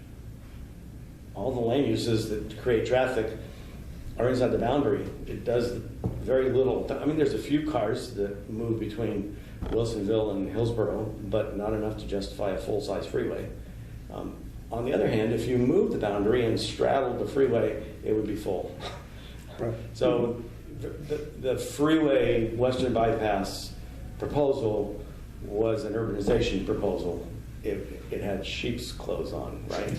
All the land uses that create traffic are inside the boundary. It does very little. I mean, there's a few cars that move between Wilsonville and Hillsborough, but not enough to justify a full-size freeway. On the other hand, if you move the boundary and straddled the freeway, it would be full. Right. So the freeway Western Bypass proposal was an urbanization proposal. It had sheep's clothes on, right?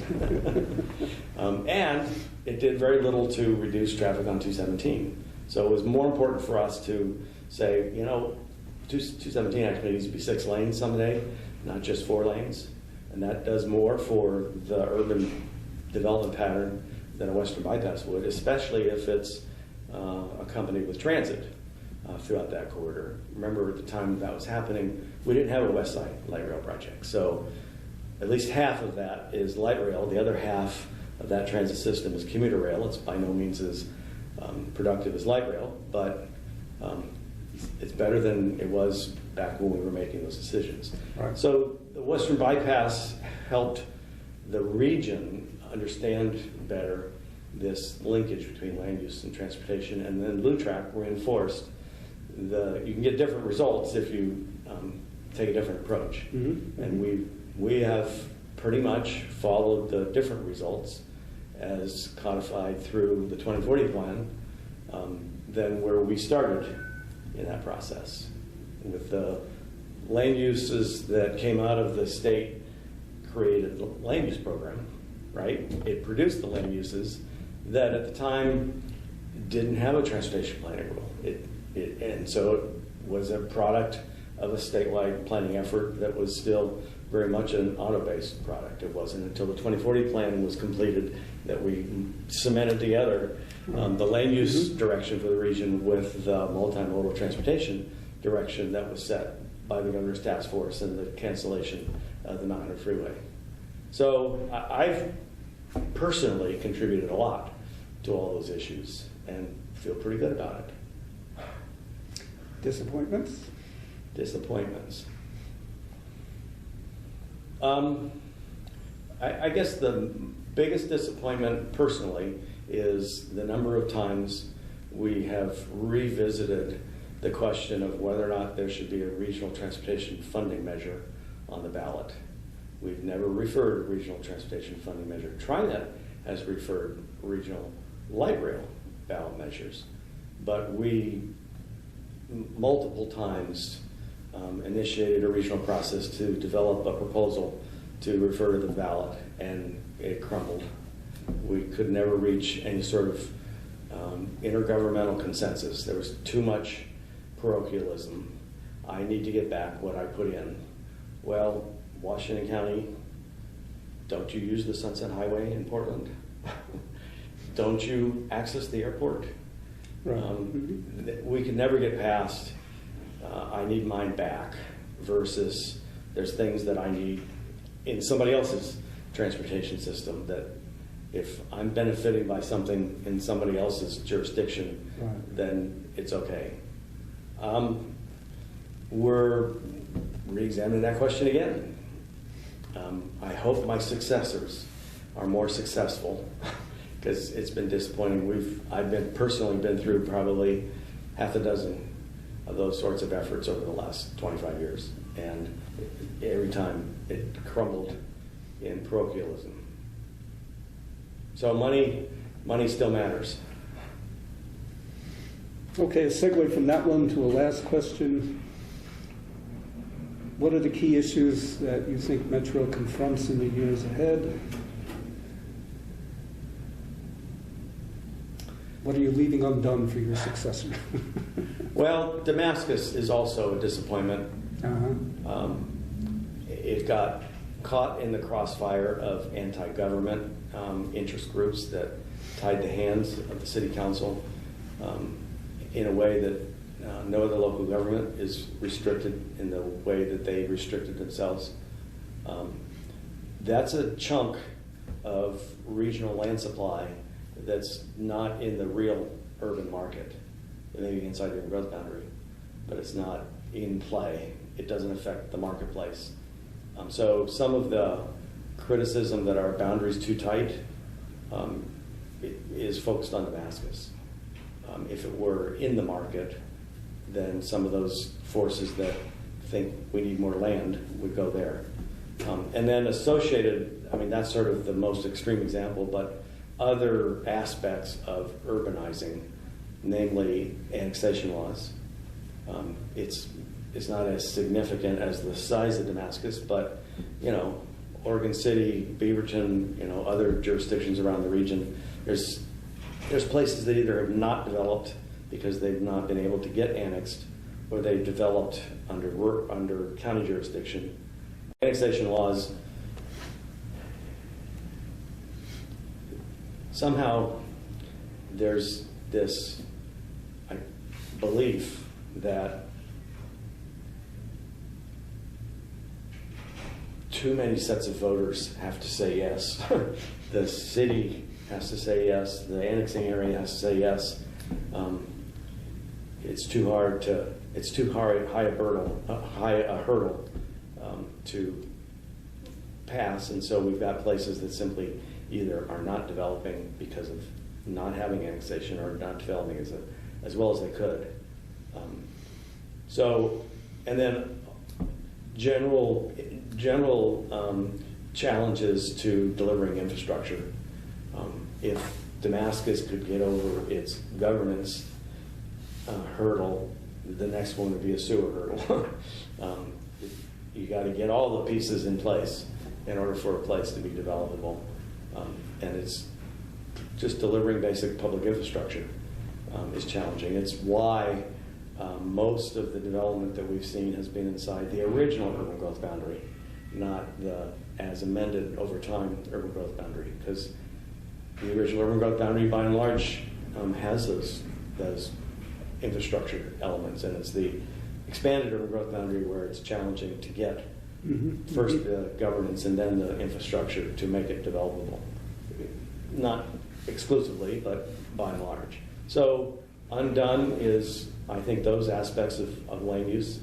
And it did very little to reduce traffic on 217. So it was more important for us to say, 217 actually needs to be 6 lanes someday, not just 4 lanes. And that does more for the urban development pattern than a western bypass would, especially if it's accompanied with transit throughout that corridor. Remember, at the time that was happening, we didn't have a West Side light rail project. So at least half of that is light rail. The other half of that transit system is commuter rail. It's by no means as productive as light rail, but it's better than it was back when we were making those decisions. Right. So the Western Bypass helped the region understand better this linkage between land use and transportation, and then Blue Track reinforced you can get different results if you take a different approach. Mm-hmm. And we have pretty much followed the different results as codified through the 2040 plan than where we started in that process. With the land uses that came out of the state created land use program, right? It produced the land uses that at the time didn't have a transportation planning rule. And so it was a product of a statewide planning effort that was still very much an auto-based product. It wasn't until the 2040 plan was completed that we cemented together the land use direction for the region with the multimodal transportation direction that was set by the governor's task force and the cancellation of the 900 freeway. So I've personally contributed a lot to all those issues and feel pretty good about it. Disappointments? Disappointments. I guess the biggest disappointment personally is the number of times we have revisited the question of whether or not there should be a regional transportation funding measure on the ballot. We've never referred regional transportation funding measure. TriNet has referred regional light rail ballot measures, but we multiple times initiated a regional process to develop a proposal to refer to the ballot, and it crumbled. We could never reach any sort of intergovernmental consensus. There was too much parochialism. I need to get back what I put in. Well, Washington County, don't you use the Sunset Highway in Portland? Don't you access the airport? Right. We can never get past I need mine back versus there's things that I need in somebody else's transportation system that if I'm benefiting by something in somebody else's jurisdiction, Right. then it's okay. We're re-examining that question again. I hope my successors are more successful because it's been disappointing. I've personally been through probably half a dozen of those sorts of efforts over the last 25 years, and every time it crumbled in parochialism. So money still matters. Okay, a segue from that one to a last question. What are the key issues that you think Metro confronts in the years ahead? What are you leaving undone for your successor? Well, Damascus is also a disappointment. It got caught in the crossfire of anti-government interest groups that tied the hands of the city council in a way that no other local government is restricted in the way that they restricted themselves. That's a chunk of regional land supply that's not in the real urban market. It may be inside your growth boundary, but it's not in play. It doesn't affect the marketplace. So some of the criticism that our boundary's too tight is focused on Damascus. If it were in the market, then some of those forces that think we need more land would go there. And then associated, that's sort of the most extreme example, but other aspects of urbanizing, namely annexation laws. It's is not as significant as the size of Damascus, but, you know, Oregon City, Beaverton, you know, other jurisdictions around the region, there's places that either have not developed because they've not been able to get annexed, or they've developed under county jurisdiction. Annexation laws, somehow there's this belief that too many sets of voters have to say yes. The city has to say yes. The annexing area has to say yes. It's too high a hurdle to pass, and so we've got places that simply either are not developing because of not having annexation, or not developing as well as they could. And then general challenges to delivering infrastructure. If Damascus could get over its governance hurdle, the next one would be a sewer hurdle. You got to get all the pieces in place in order for a place to be developable. And it's just delivering basic public infrastructure is challenging. It's why most of the development that we've seen has been inside the original urban growth boundary, not the as amended over time urban growth boundary, because the original urban growth boundary by and large has those infrastructure elements, and it's the expanded urban growth boundary where it's challenging to get first the governance and then the infrastructure to make it developable. Not exclusively, but by and large. So undone is, I think, those aspects of land use.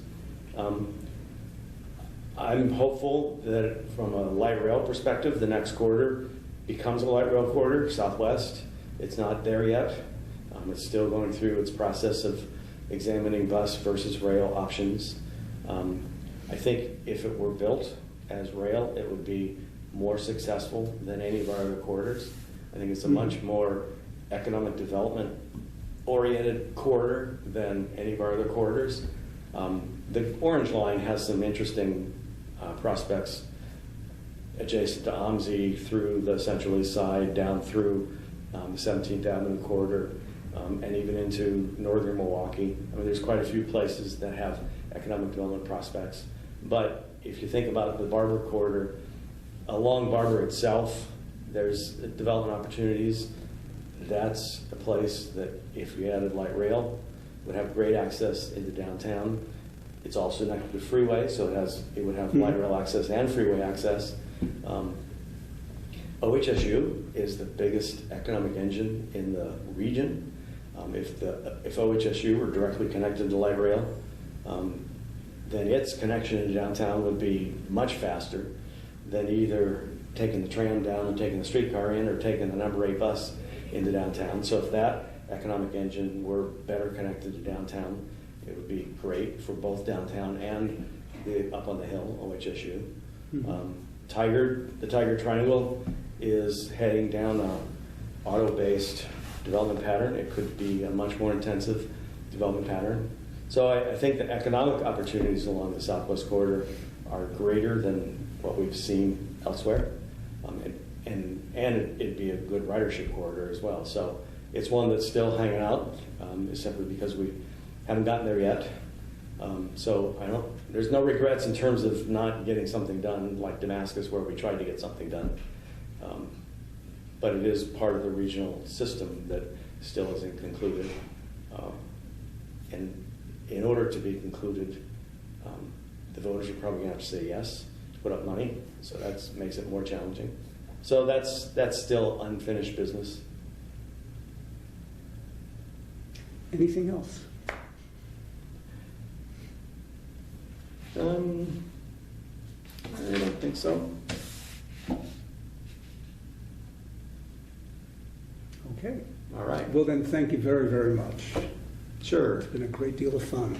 I'm hopeful that from a light rail perspective, the next corridor becomes a light rail corridor, southwest. It's not there yet. It's still going through its process of examining bus versus rail options. I think if it were built as rail, it would be more successful than any of our other corridors. I think it's a much more economic development oriented corridor than any of our other corridors. The Orange Line has some interesting prospects adjacent to OMSI through the Central East Side, down through the 17th Avenue corridor, and even into northern Milwaukee. I mean, there's quite a few places that have economic development prospects. But if you think about the Barber corridor, along Barber itself, there's development opportunities. That's a place that, if we added light rail, would have great access into downtown. It's also connected to freeway, so it would have light rail access and freeway access. OHSU is the biggest economic engine in the region. If OHSU were directly connected to light rail, then its connection into downtown would be much faster than either taking the tram down and taking the streetcar in, or taking the number 8 bus into downtown. So if that economic engine were better connected to downtown, it would be great for both downtown and up on the hill, OHSU. The Tiger Triangle is heading down an auto-based development pattern. It could be a much more intensive development pattern. So I think the economic opportunities along the Southwest Corridor are greater than what we've seen elsewhere. And it'd be a good ridership corridor as well. So it's one that's still hanging out, simply because we haven't gotten there yet. So there's no regrets in terms of not getting something done like Damascus, where we tried to get something done. But it is part of the regional system that still isn't concluded. And in order to be concluded, the voters are probably going to have to say yes to put up money. So that makes it more challenging. So that's still unfinished business. Anything else? I don't think so. Okay. All right. Well then, thank you very, very much. Sure. It's been a great deal of fun.